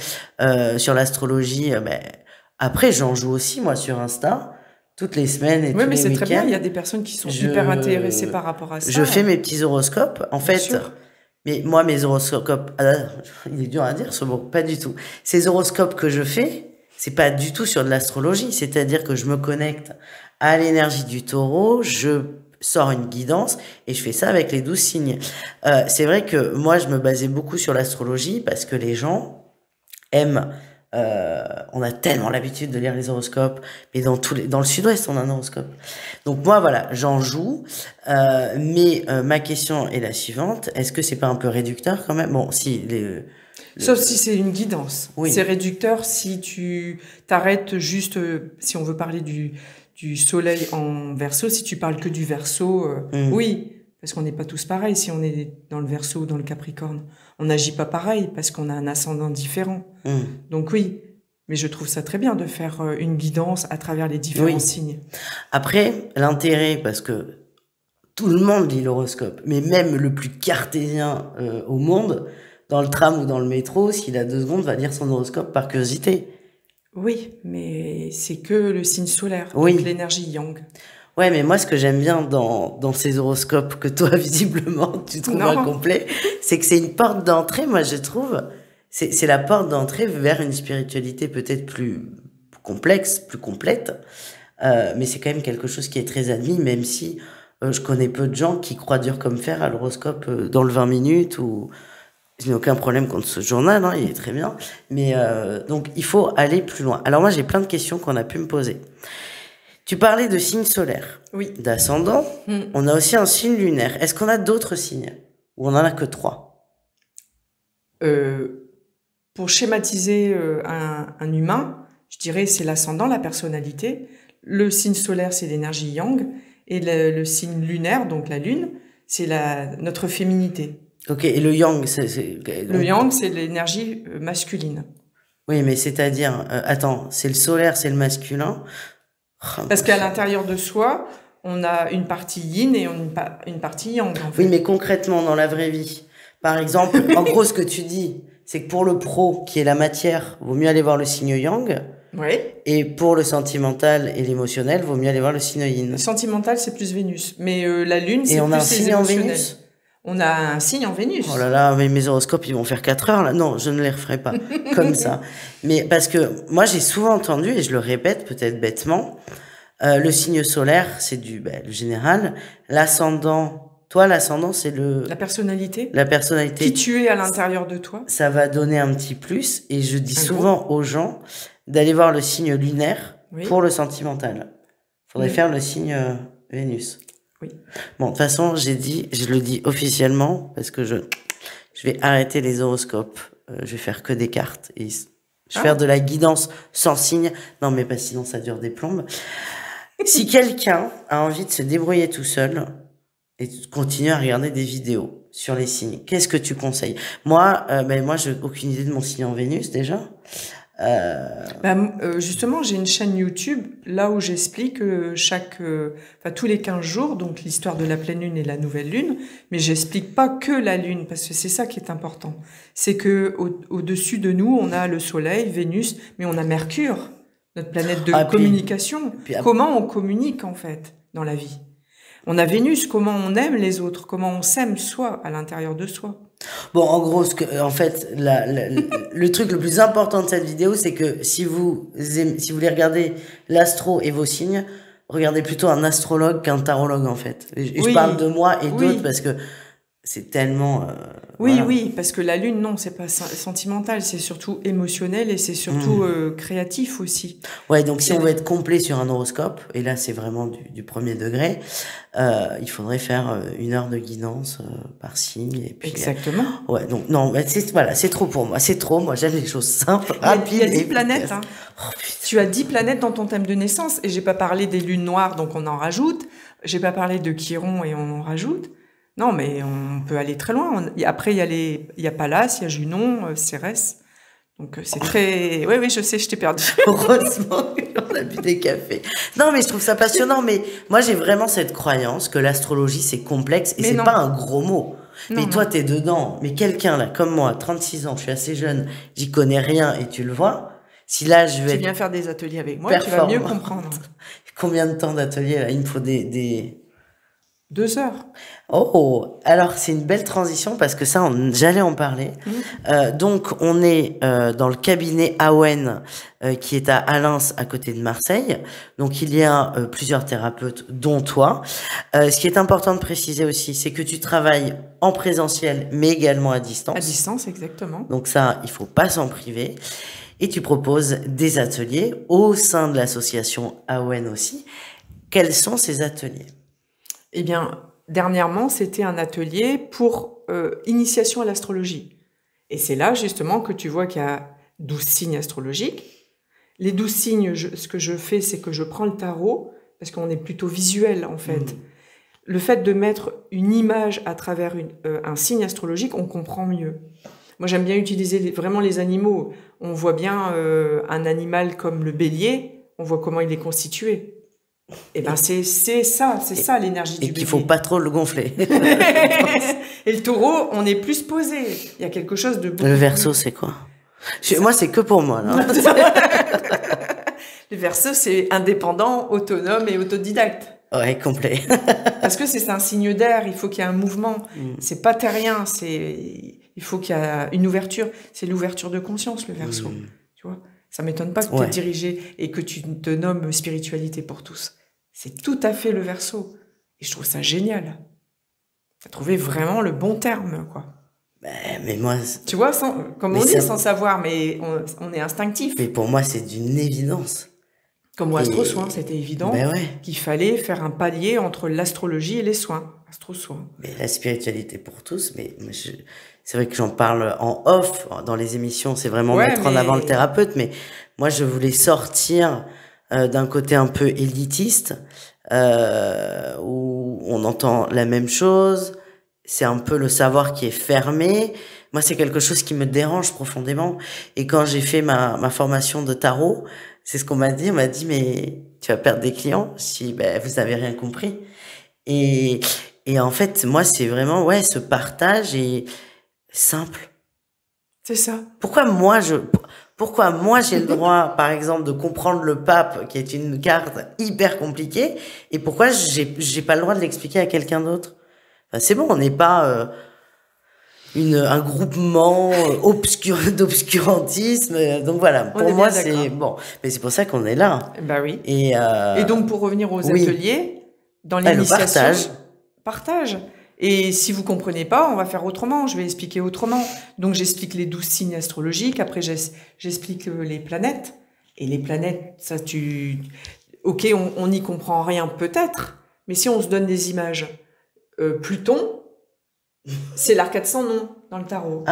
sur l'astrologie. Après, j'en joue aussi, moi, sur Insta. Toutes les semaines et tous les week-ends. Oui, mais c'est très bien. Il y a des personnes qui sont hyper intéressées par rapport à ça. Je fais mes petits horoscopes. En fait, mais moi, mes horoscopes, il est dur à dire ce mot, pas du tout. Ces horoscopes que je fais, c'est pas du tout sur de l'astrologie. C'est-à-dire que je me connecte à l'énergie du taureau, je sors une guidance et je fais ça avec les 12 signes. C'est vrai que moi, je me basais beaucoup sur l'astrologie parce que les gens aiment... on a tellement l'habitude de lire les horoscopes, mais dans le sud-ouest, on a un horoscope. Donc moi, voilà, j'en joue, mais ma question est la suivante. Est-ce que c'est pas un peu réducteur quand même? Bon, si... Sauf si c'est une guidance. Oui. C'est réducteur si tu t'arrêtes juste, si on veut parler du soleil en Verseau, si tu parles que du Verseau, oui, parce qu'on n'est pas tous pareils. Si on est dans le Verseau ou dans le Capricorne, on n'agit pas pareil parce qu'on a un ascendant différent. Donc oui, mais je trouve ça très bien de faire une guidance à travers les différents signes. Après, l'intérêt, parce que tout le monde lit l'horoscope, mais même le plus cartésien au monde, dans le tram ou dans le métro, s'il a 2 secondes, va lire son horoscope par curiosité. Oui, mais c'est que le signe solaire, donc l'énergie yang. Ouais, mais moi, ce que j'aime bien dans ces horoscopes que toi, visiblement, tu trouves incomplet, c'est que c'est une porte d'entrée, moi, je trouve. C'est la porte d'entrée vers une spiritualité peut-être plus complexe, plus complète. Mais c'est quand même quelque chose qui est très admis, même si je connais peu de gens qui croient dur comme fer à l'horoscope dans le 20 minutes ou... Je n'ai aucun problème contre ce journal, hein, il est très bien. Mais donc, il faut aller plus loin. Alors moi, j'ai plein de questions qu'on a pu me poser. Tu parlais de signes solaires, d'ascendant. On a aussi un signe lunaire. Est-ce qu'on a d'autres signes? Ou on en a que 3? Pour schématiser un humain, je dirais c'est l'ascendant, la personnalité. Le signe solaire, c'est l'énergie yang. Et le signe lunaire, donc la lune, c'est notre féminité. Ok, et le yang, Le yang, c'est l'énergie masculine. Oui, mais c'est-à-dire, attends, c'est le solaire, c'est le masculin. Parce qu'à l'intérieur de soi, on a une partie yin et une partie yang. En fait. Oui, mais concrètement, dans la vraie vie, par exemple, en gros, ce que tu dis, c'est que pour le pro, qui est la matière, vaut mieux aller voir le signe yang. Oui. Et pour le sentimental et l'émotionnel, vaut mieux aller voir le signe yin. Le sentimental, c'est plus Vénus. Mais la lune, c'est plus les émotionnels. Et on a un signe en Vénus? On a un signe en Vénus. Oh là là, mais mes horoscopes, ils vont faire 4 heures, là. Non, je ne les referai pas comme ça. Mais parce que moi, j'ai souvent entendu, et je le répète peut-être bêtement, le signe solaire, c'est le général. L'ascendant, toi, l'ascendant, c'est la personnalité. La personnalité. Qui tu es à l'intérieur de toi. Ça va donner un petit plus. Et je dis souvent aux gens d'aller voir le signe lunaire pour le sentimental. Faudrait faire le signe Vénus. Oui. Bon, de toute façon, je le dis officiellement, parce que je vais arrêter les horoscopes. Je vais faire que des cartes. Et je vais faire de la guidance sans signe. Non, mais pas sinon ça dure des plombes. Si quelqu'un a envie de se débrouiller tout seul et de continuer à regarder des vidéos sur les signes, qu'est-ce que tu conseilles? Moi, j'ai aucune idée de mon signe en Vénus, déjà. Justement, j'ai une chaîne YouTube là où j'explique tous les 15 jours, donc l'histoire de la pleine lune et la nouvelle lune, mais j'explique pas que la lune, parce que c'est ça qui est important. C'est que au-dessus de nous, on a le soleil, Vénus, mais on a Mercure, notre planète de communication. Comment on communique, en fait, dans la vie? On a Vénus, comment on aime les autres, comment on s'aime soi, à l'intérieur de soi. Bon, en gros, en fait, le truc le plus important de cette vidéo, c'est que si vous voulez regarder l'astro et vos signes, regardez plutôt un astrologue qu'un tarologue, en fait. Et je parle de moi et d'autres parce que c'est tellement... Oui, parce que la lune, non, c'est pas sentimental, c'est surtout émotionnel et c'est surtout créatif aussi. Ouais, donc si on veut être complet sur un horoscope, et là c'est vraiment du premier degré, il faudrait faire 1 heure de guidance par signe. Et puis, exactement. Ouais, donc non, c'est trop pour moi, c'est trop. Moi j'aime les choses simples, rapides. Il y a 10 planètes. Hein. Oh, tu as 10 planètes dans ton thème de naissance et j'ai pas parlé des lunes noires, donc on en rajoute. J'ai pas parlé de Chiron et on en rajoute. Non, mais on peut aller très loin. Après, il y a Pallas, il y a Junon, Cérès. Donc, c'est très... Oui, je sais, je t'ai perdu. Heureusement qu'on a bu des cafés. Non, mais je trouve ça passionnant. Mais moi, j'ai vraiment cette croyance que l'astrologie, c'est complexe et c'est pas un gros mot. Non, mais toi, t'es dedans. Mais quelqu'un, là, comme moi, 36 ans, je suis assez jeune, j'y connais rien et tu le vois. Si là, je vais... Tu viens faire des ateliers avec moi, tu vas mieux comprendre. Combien de temps d'atelier, là? Il me faut des... 2 heures. Oh, alors c'est une belle transition parce que ça, j'allais en parler. Donc, on est dans le cabinet Awen qui est à Alins, à côté de Marseille. Donc, il y a plusieurs thérapeutes, dont toi. Ce qui est important de préciser aussi, c'est que tu travailles en présentiel, mais également à distance. À distance, exactement. Donc ça, il faut pas s'en priver. Et tu proposes des ateliers au sein de l'association Awen aussi. Quels sont ces ateliers ? Eh bien, dernièrement, c'était un atelier pour initiation à l'astrologie. Et c'est là, justement, que tu vois qu'il y a 12 signes astrologiques. Les 12 signes, ce que je fais, c'est que je prends le tarot, parce qu'on est plutôt visuel, en fait. Le fait de mettre une image à travers un signe astrologique, on comprend mieux. Moi, j'aime bien utiliser vraiment les animaux. On voit bien un animal comme le bélier, on voit comment il est constitué. Et ben c'est ça l'énergie du bélier. Et qu'il faut pas trop le gonfler. Et le taureau, on est plus posé. Il y a quelque chose de beaucoup. Le Verseau, c'est quoi? Moi, c'est que pour moi, là. Le Verseau, c'est indépendant, autonome et autodidacte. Ouais, complet. Parce que c'est un signe d'air, il faut qu'il y ait un mouvement. C'est pas terrien, il faut qu'il y ait une ouverture. C'est l'ouverture de conscience, le Verseau. Tu vois? Ça m'étonne pas que tu es dirigé et que tu te nommes spiritualité pour tous. C'est tout à fait le Verseau. Et je trouve ça génial. Tu as trouvé vraiment le bon terme, quoi. Mais moi... Tu vois, comme on dit, sans savoir, mais on est instinctif. Mais pour moi, c'est d'une évidence. Comme au Astro-Soin, c'était évident qu'il fallait faire un palier entre l'astrologie et les soins. Astro-Soin. Mais la spiritualité pour tous, c'est vrai que j'en parle en off, dans les émissions, c'est vraiment mettre en avant le thérapeute, mais moi, je voulais sortir d'un côté un peu élitiste, où on entend la même chose, c'est un peu le savoir qui est fermé. Moi, c'est quelque chose qui me dérange profondément. Et quand j'ai fait ma formation de tarot, c'est ce qu'on m'a dit. On m'a dit, mais tu vas perdre des clients si vous avez rien compris. Et en fait, moi, c'est vraiment ce partage est simple. C'est ça. Pourquoi moi j'ai le droit, par exemple, de comprendre le pape, qui est une carte hyper compliquée, et pourquoi j'ai pas le droit de l'expliquer à quelqu'un d'autre? Enfin, c'est bon, on n'est pas un groupement d'obscurantisme. Donc voilà, pour moi c'est bon. Mais c'est pour ça qu'on est là. Bah oui. Et donc pour revenir aux ateliers, dans l'initiation, partage. Et si vous comprenez pas, on va faire autrement. Je vais expliquer autrement. Donc j'explique les 12 signes astrologiques. Après j'explique les planètes. Et les planètes, ça ok, on n'y comprend rien peut-être. Mais si on se donne des images, Pluton, c'est l'arcade sans nom dans le tarot.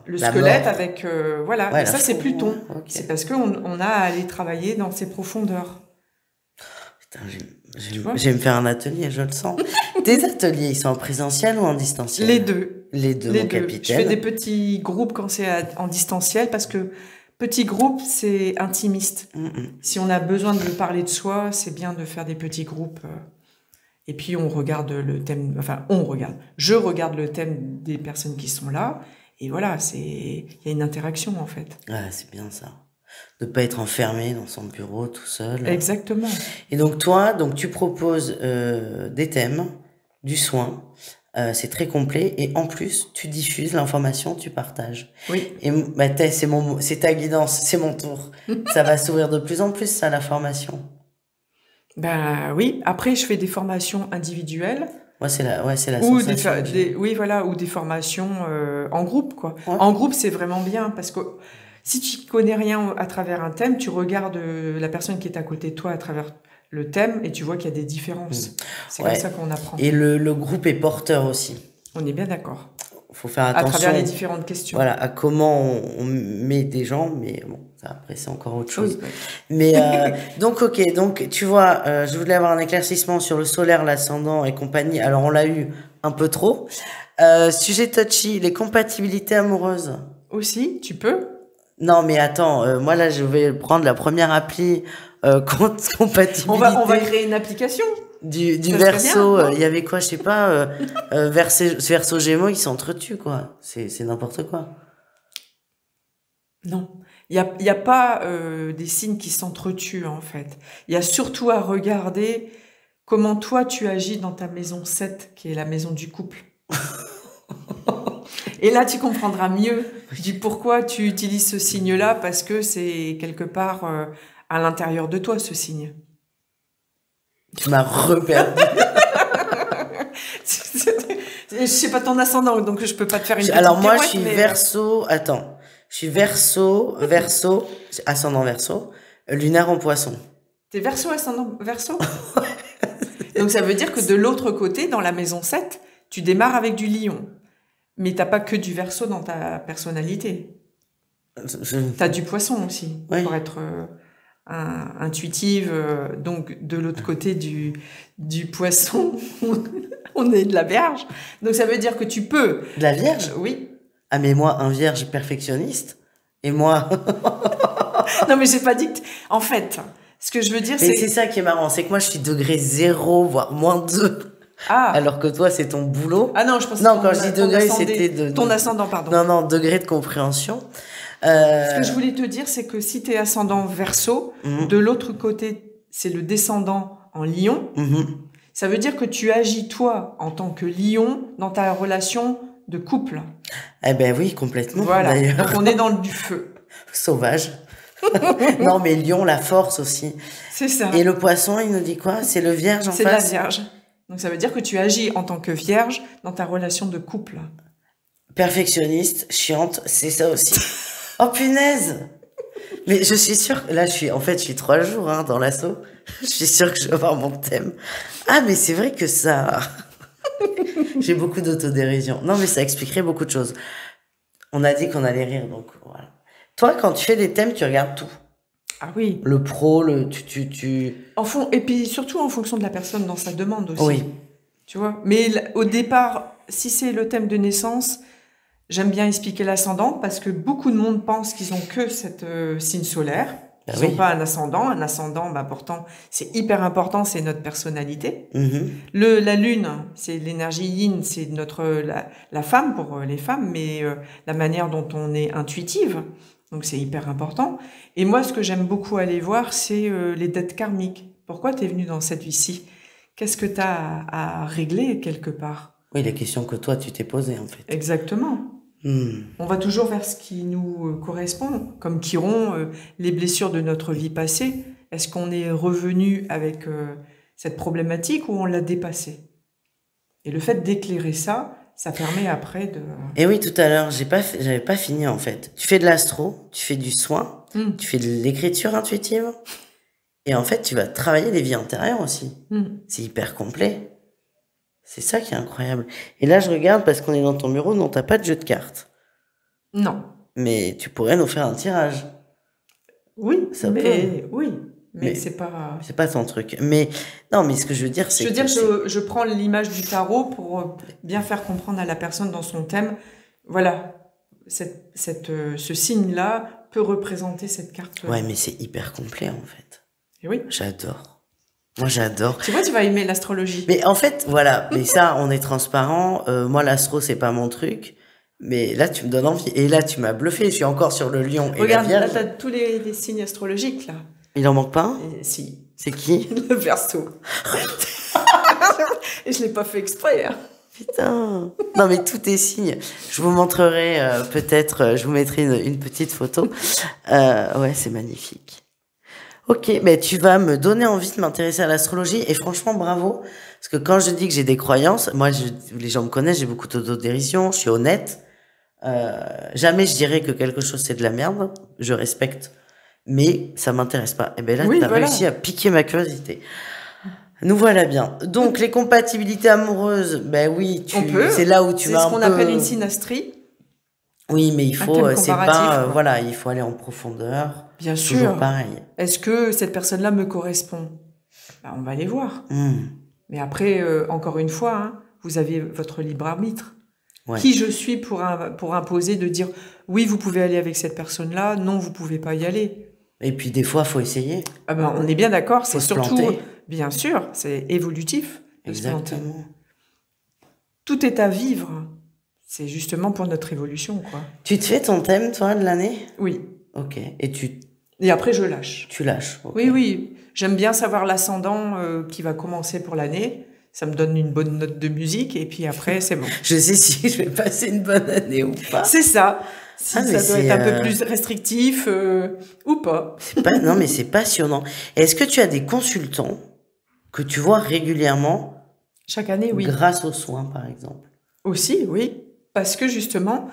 Le squelette avec et ça c'est Pluton. Okay. C'est parce qu'on a à aller travailler dans ses profondeurs. Putain, je vais me faire un atelier, je le sens. Tes ateliers, ils sont en présentiel ou en distanciel? Les deux. Les deux, mon capitaine. Je fais des petits groupes quand c'est en distanciel parce Petit groupe, c'est intimiste. Si on a besoin de parler de soi, c'est bien de faire des petits groupes. Et puis on regarde le thème, enfin je regarde le thème des personnes qui sont là. Et voilà, il y a une interaction en fait. Ouais, c'est bien ça. De pas être enfermé dans son bureau tout seul. Exactement. Et donc toi, tu proposes des thèmes, du soin. C'est très complet et en plus tu diffuses l'information, tu partages. Oui. Et bah, c'est ta guidance, c'est mon tour. Ça va s'ouvrir de plus en plus ça, la formation. Ben oui. Après, je fais des formations individuelles. C'est la Ou sensation. oui, voilà, ou des formations en groupe, quoi. Ouais. En groupe, c'est vraiment bien parce que si tu connais rien à travers un thème, tu regardes la personne qui est à côté de toi à travers le thème et tu vois qu'il y a des différences. C'est comme ça qu'on apprend. Et le groupe est porteur aussi. On est bien d'accord. Faut faire attention. À travers les différentes questions. Voilà, à comment on met des gens, mais bon, ça après c'est encore autre chose. Oui. Mais donc ok, donc tu vois, je voulais avoir un éclaircissement sur le solaire, l'ascendant et compagnie. Alors on l'a eu un peu trop. Sujet touchy, les compatibilités amoureuses. Aussi, tu peux. Non mais attends, moi là je vais prendre la première appli compatibilité. On va créer une application. Du Verseau, il y avait quoi, je sais pas, Verseau Gémeaux, ils s'entretuent quoi. C'est n'importe quoi. Non, il y a pas des signes qui s'entretuent en fait. Il y a surtout à regarder comment toi tu agis dans ta maison 7, qui est la maison du couple. Et là, tu comprendras mieux du pourquoi tu utilises ce signe-là, parce que c'est quelque part à l'intérieur de toi, ce signe. Tu m'as reperdu. Je sais pas ton ascendant, donc je peux pas te faire une petite Alors moi, pirouette, je suis Verseau. Attends, je suis Verseau, ascendant Verseau, lunaire en Poisson. T'es Verseau, ascendant Verseau. Donc ça veut dire que de l'autre côté, dans la maison 7, tu démarres avec du Lion. Mais t'as pas que du Verseau dans ta personnalité. T'as du Poisson aussi, pour être intuitive. Donc de l'autre côté du Poisson, on est de la Vierge. Donc ça veut dire que tu peux. De la Vierge ? Oui. Ah mais moi, un Vierge perfectionniste. Et moi... Non mais j'ai pas dit que... En fait, ce que je veux dire, c'est ça qui est marrant, c'est que moi je suis degré 0, voire -2. Ah. Alors que toi, c'est ton boulot. Ah non, je pense non, quand je dis degré, c'était ton ascendant, pardon. Non, degré de compréhension. Ce que je voulais te dire, c'est que si t'es ascendant Verseau, de l'autre côté, c'est le descendant en Lion. Ça veut dire que tu agis, toi, en tant que Lion, dans ta relation de couple. Eh ben oui, complètement. Voilà. D'ailleurs. Donc on est dans du feu. Sauvage. Non, mais Lion, la force aussi. C'est ça. Et le Poisson, il nous dit quoi? C'est le Vierge en face? C'est la Vierge. Donc ça veut dire que tu agis en tant que Vierge dans ta relation de couple. Perfectionniste, chiante, c'est ça aussi. Oh punaise! Mais je suis sûre, là je suis 3 jours dans l'assaut. Je suis sûre que je vais avoir mon thème. Ah mais c'est vrai que ça... J'ai beaucoup d'autodérision. Non mais ça expliquerait beaucoup de choses. On a dit qu'on allait rire, donc voilà. Toi, quand tu fais des thèmes, tu regardes tout. Ah oui. Le pro, Et puis surtout en fonction de la personne dans sa demande aussi. Oui. Tu vois. Mais au départ, si c'est le thème de naissance, j'aime bien expliquer l'ascendant parce que beaucoup de monde pense qu'ils ont que cette signe solaire. Ils n'ont pas un ascendant. Un ascendant, pourtant, c'est hyper important, c'est notre personnalité. La lune, c'est l'énergie yin, c'est la femme pour les femmes, mais la manière dont on est intuitive. Donc c'est hyper important. Et moi, ce que j'aime beaucoup aller voir, c'est les dettes karmiques. Pourquoi tu es venu dans cette vie-ci? Qu'est-ce que tu as à régler quelque part? Oui, les questions que toi, tu t'es posées, en fait. Exactement. On va toujours vers ce qui nous correspond. Comme Chiron, les blessures de notre vie passée, est-ce qu'on est revenu avec cette problématique ou on l'a dépassée? Et le fait d'éclairer ça permet après de... Et oui, tout à l'heure, j'avais pas fini en fait. Tu fais de l'astro, tu fais du soin, tu fais de l'écriture intuitive, et en fait, tu vas travailler les vies antérieures aussi. C'est hyper complet. C'est ça qui est incroyable. Et là, je regarde parce qu'on est dans ton bureau, non, t'as pas de jeu de cartes. Non. Mais tu pourrais nous faire un tirage. Oui, ça peut. Oui. Mais c'est pas... C'est pas ton truc. Mais non, mais ce que je veux dire, c'est... Je prends l'image du tarot pour bien faire comprendre à la personne dans son thème. Voilà. ce signe-là peut représenter cette carte. Ouais, mais c'est hyper complet, en fait. Et oui. J'adore. Moi, j'adore. Tu vois, tu vas aimer l'astrologie. Mais en fait, voilà. Mais ça, on est transparent. Moi, l'astro, c'est pas mon truc. Mais là, tu me donnes envie. Et là, tu m'as bluffé. Je suis encore sur le lion et regarde, la là, Vierge. t'as tous les signes astrologiques, là. Il en manque pas un? Si. C'est qui? Le Verseau. Et je l'ai pas fait exprès. Hein. Putain. Non, mais tout est signe. Je vous montrerai peut-être, je vous mettrai une petite photo. Ouais, c'est magnifique. Ok, mais tu vas me donner envie de m'intéresser à l'astrologie et franchement, bravo. Parce que quand je dis que j'ai des croyances, moi, les gens me connaissent, j'ai beaucoup d'autodérision, je suis honnête. Jamais je dirais que quelque chose c'est de la merde. Je respecte, mais ça m'intéresse pas. Et ben là, t'as réussi à piquer ma curiosité. Nous voilà bien. Donc les compatibilités amoureuses, ben oui, c'est là où tu vas un peu. C'est ce qu'on appelle une synastrie. Oui, mais il faut, c'est pas, voilà, il faut aller en profondeur. Bien sûr. Toujours pareil. Est-ce que cette personne-là me correspond? Ben, on va aller voir. Mais après, encore une fois, hein, vous avez votre libre arbitre. Ouais. Qui je suis pour imposer de dire oui, vous pouvez aller avec cette personne-là, non, vous pouvez pas y aller. Et puis des fois, faut essayer. Ah ben, on est bien d'accord, c'est surtout, bien sûr, c'est évolutif. Exactement. Tout est à vivre. C'est justement pour notre évolution, quoi. Tu te fais ton thème, toi, de l'année? Oui. Ok. Et après, je lâche. Tu lâches. Okay. Oui, oui. J'aime bien savoir l'ascendant qui va commencer pour l'année. Ça me donne une bonne note de musique et puis après, c'est bon. Je sais si je vais passer une bonne année ou pas. C'est ça. Si ça doit être un peu plus restrictif ou pas. Non, mais c'est passionnant. Est-ce que tu as des consultants que tu vois régulièrement? Chaque année, oui. Grâce aux soins, par exemple. Aussi, oui. Parce que justement,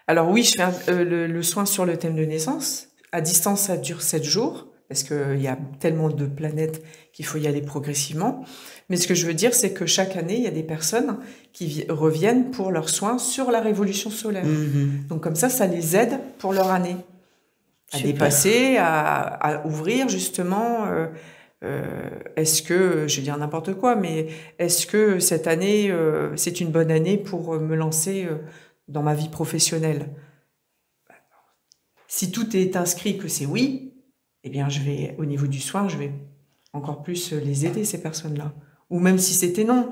alors oui, je fais le soin sur le thème de naissance. À distance, ça dure 7 jours. Parce qu'il y a tellement de planètes qu'il faut y aller progressivement. Mais ce que je veux dire, c'est que chaque année, il y a des personnes qui reviennent pour leurs soins sur la révolution solaire. Donc comme ça les aide pour leur année. À dépasser, à ouvrir justement. Est-ce que, je vais dire n'importe quoi, mais est-ce que cette année, c'est une bonne année pour me lancer dans ma vie professionnelle? Si tout est inscrit que c'est oui, eh bien, au niveau du soin, je vais encore plus les aider, ces personnes-là. Ou même si c'était non.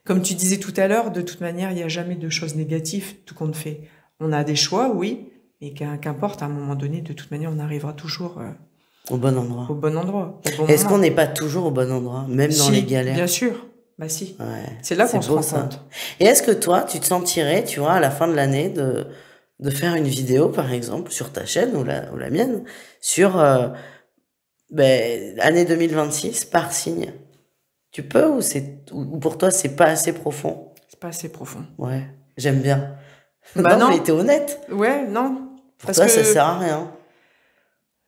Comme tu disais tout à l'heure, de toute manière, il n'y a jamais de choses négatives, tout compte fait. On a des choix, oui, mais qu'importe, à un moment donné, de toute manière, on arrivera toujours au bon endroit. Au bon endroit. Est-ce qu'on n'est pas toujours au bon endroit, même dans les galères? Bien sûr. Bah si. Ouais, c'est là qu'on se rend compte. Et est-ce que toi, tu te sentirais, tu vois, à la fin de l'année, de faire une vidéo, par exemple, sur ta chaîne ou la mienne, sur année 2026 par signe? Tu peux ou pour toi, c'est pas assez profond? C'est pas assez profond. Ouais, j'aime bien. Bah non, mais t'es honnête. Ouais, non. Pour toi, ça sert à rien.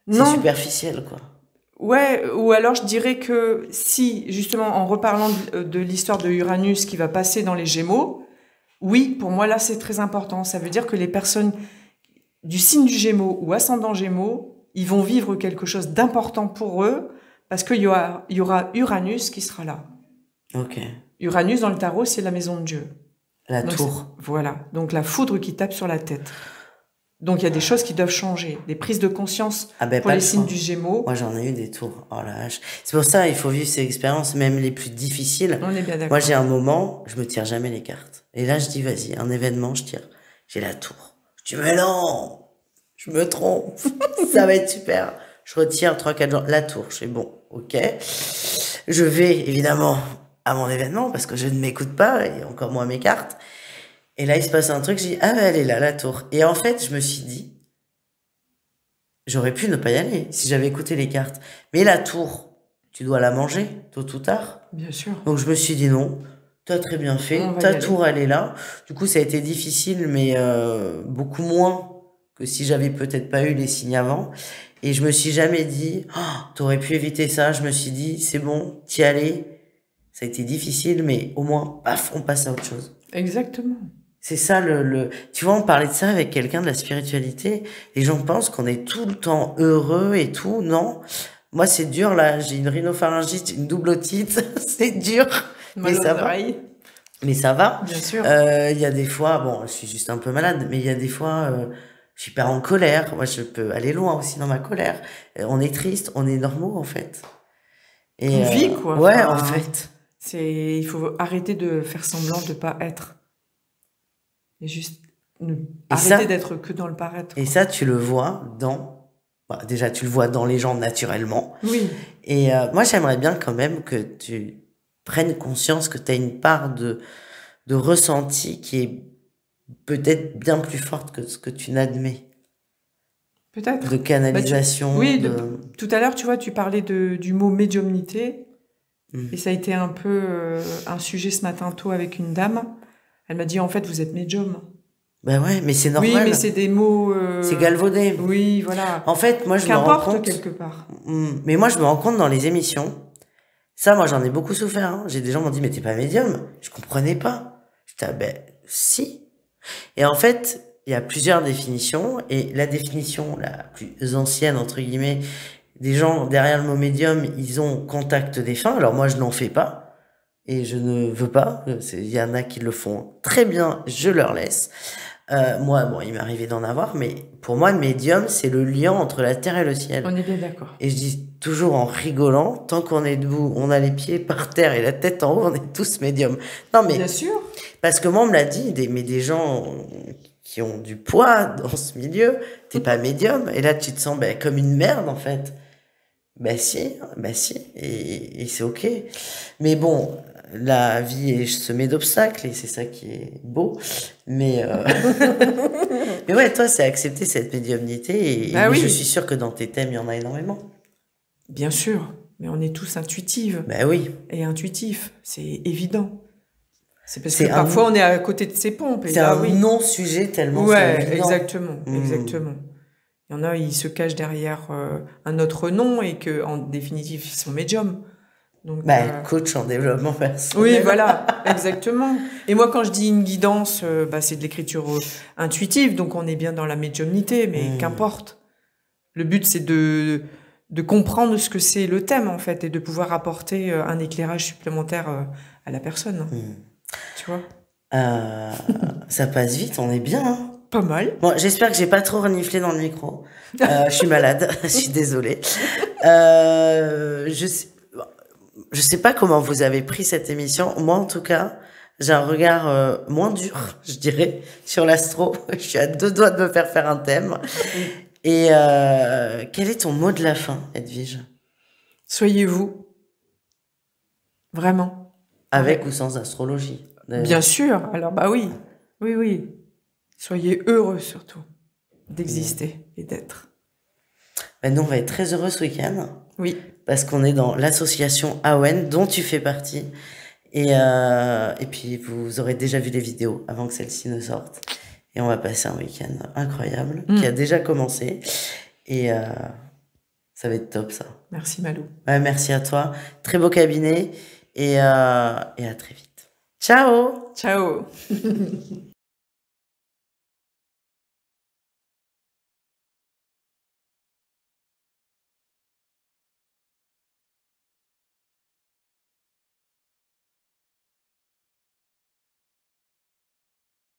C'est superficiel, quoi. Ouais, ou alors je dirais que si, justement, en reparlant de l'histoire de Uranus qui va passer dans les Gémeaux, oui, pour moi, là, c'est très important. Ça veut dire que les personnes du signe du Gémeaux ou ascendant Gémeaux, ils vont vivre quelque chose d'important pour eux parce qu'il y aura Uranus qui sera là. Ok. Uranus, dans le tarot, c'est la maison de Dieu. La tour. Voilà. Donc, la foudre qui tape sur la tête. Donc, il y a des choses qui doivent changer. Des prises de conscience pour les signes du Gémeaux. Moi, j'en ai eu des tours. Oh la vache. C'est pour ça, il faut vivre ces expériences, même les plus difficiles. On est bien d'accord. Moi, j'ai un moment, je me tire jamais les cartes. Et là, je dis, vas-y, un événement, je tire. J'ai la tour. Je dis, mais non! Je me trompe. Ça va être super. Je retire 3-4 jours. La tour. Je fais bon, ok. Je vais, évidemment, à mon événement, parce que je ne m'écoute pas, et encore moins mes cartes. Et là, il se passe un truc, je dis, ah, elle est là, la tour. Et en fait, je me suis dit, j'aurais pu ne pas y aller si j'avais écouté les cartes. Mais la tour, tu dois la manger, tôt ou tard. Bien sûr. Donc, je me suis dit, non, t'as très bien fait. Ta tour, elle est là. Du coup, ça a été difficile, mais beaucoup moins que si j'avais peut-être pas eu les signes avant. Et je me suis jamais dit, oh, t'aurais pu éviter ça. Je me suis dit, c'est bon, t'y allais. Ça a été difficile, mais au moins, paf, on passe à autre chose. Exactement. C'est ça tu vois, on parlait de ça avec quelqu'un de la spiritualité. Les gens pensent qu'on est tout le temps heureux et tout. Non. Moi, c'est dur, là. J'ai une rhinopharyngite, une double otite. C'est dur. Mais ça va. Mais ça va. Bien sûr. Il y a des fois, bon, je suis juste un peu malade, mais il y a des fois, je suis hyper en colère. Moi, je peux aller loin aussi dans ma colère. On est triste, on est normaux, en fait. On vit, quoi. Ouais, Enfin, en fait. il faut arrêter de faire semblant de pas être. Et juste arrêter d'être que dans le paraître. Et ça, tu le vois déjà, tu le vois dans les gens naturellement. Oui. Et moi, j'aimerais bien quand même que tu prennes conscience que tu as une part de ressenti qui est peut-être bien plus forte que ce que tu n'admets. Peut-être. De canalisation. Oui, tout à l'heure, tu vois, tu parlais du mot médiumnité. Et ça a été un peu un sujet ce matin tôt avec une dame. Elle m'a dit, en fait, vous êtes médium. Ben ouais, mais c'est normal. Oui, mais c'est des mots... c'est galvaudé. Oui, voilà. En fait, moi, je me rends compte... quelque part. Mais moi, je me rends compte dans les émissions. Ça, moi, j'en ai beaucoup souffert. Hein. J'ai des gens qui m'ont dit, mais t'es pas médium. Je comprenais pas. J'étais, ben, si. Et en fait, il y a plusieurs définitions. Et la définition la plus ancienne, entre guillemets, des gens derrière le mot médium, ils ont contact défunt. Alors moi, je n'en fais pas. Et je ne veux pas. Il y en a qui le font très bien. Je leur laisse. Moi, bon, il m'est arrivé d'en avoir, mais pour moi, le médium, c'est le lien entre la terre et le ciel. On est bien d'accord. Et je dis toujours en rigolant, tant qu'on est debout, on a les pieds par terre et la tête en haut, on est tous médiums. Non, mais. Bien sûr. Parce que moi, on me l'a dit, mais des gens qui ont du poids dans ce milieu, t'es pas médium. Et là, tu te sens comme une merde, en fait. Bah si. Et c'est ok. Mais bon, la vie est semée d'obstacles et c'est ça qui est beau. Mais, mais ouais, toi, c'est accepter cette médiumnité et oui. je suis sûre que dans tes thèmes, il y en a énormément. Bien sûr, mais on est tous intuitives. Bah oui. Et intuitifs, c'est évident. C'est parce que parfois on est à côté de ses pompes. C'est un non-sujet tellement c'est évident. Exactement. Il y en a, ils se cachent derrière un autre nom et que, en définitive, ils sont médiums. Donc, coach en développement personnel. Oui, voilà, exactement. Et moi, quand je dis une guidance, c'est de l'écriture intuitive, donc on est bien dans la médiumnité, mais qu'importe. Le but, c'est de comprendre ce que c'est le thème, en fait, et de pouvoir apporter un éclairage supplémentaire à la personne. Tu vois ça passe vite, on est bien, hein. Pas mal. Bon, j'espère que j'ai pas trop reniflé dans le micro. Je suis malade, je suis désolée. Je sais pas comment vous avez pris cette émission. Moi, en tout cas, j'ai un regard moins dur, je dirais, sur l'astro. Je suis à 2 doigts de me faire un thème. Et quel est ton mot de la fin, Edwige? Soyez vous. Vraiment. Avec ou sans astrologie? Bien sûr. Alors, oui. Oui. Soyez heureux, surtout, d'exister et d'être. Nous, on va être très heureux ce week-end. Oui. Parce qu'on est dans l'association AON, dont tu fais partie. Et puis, vous aurez déjà vu les vidéos avant que celle-ci ne sorte. Et on va passer un week-end incroyable, qui a déjà commencé. Et ça va être top, ça. Merci, Malou. Merci à toi. Très beau cabinet. Et à très vite. Ciao. Ciao.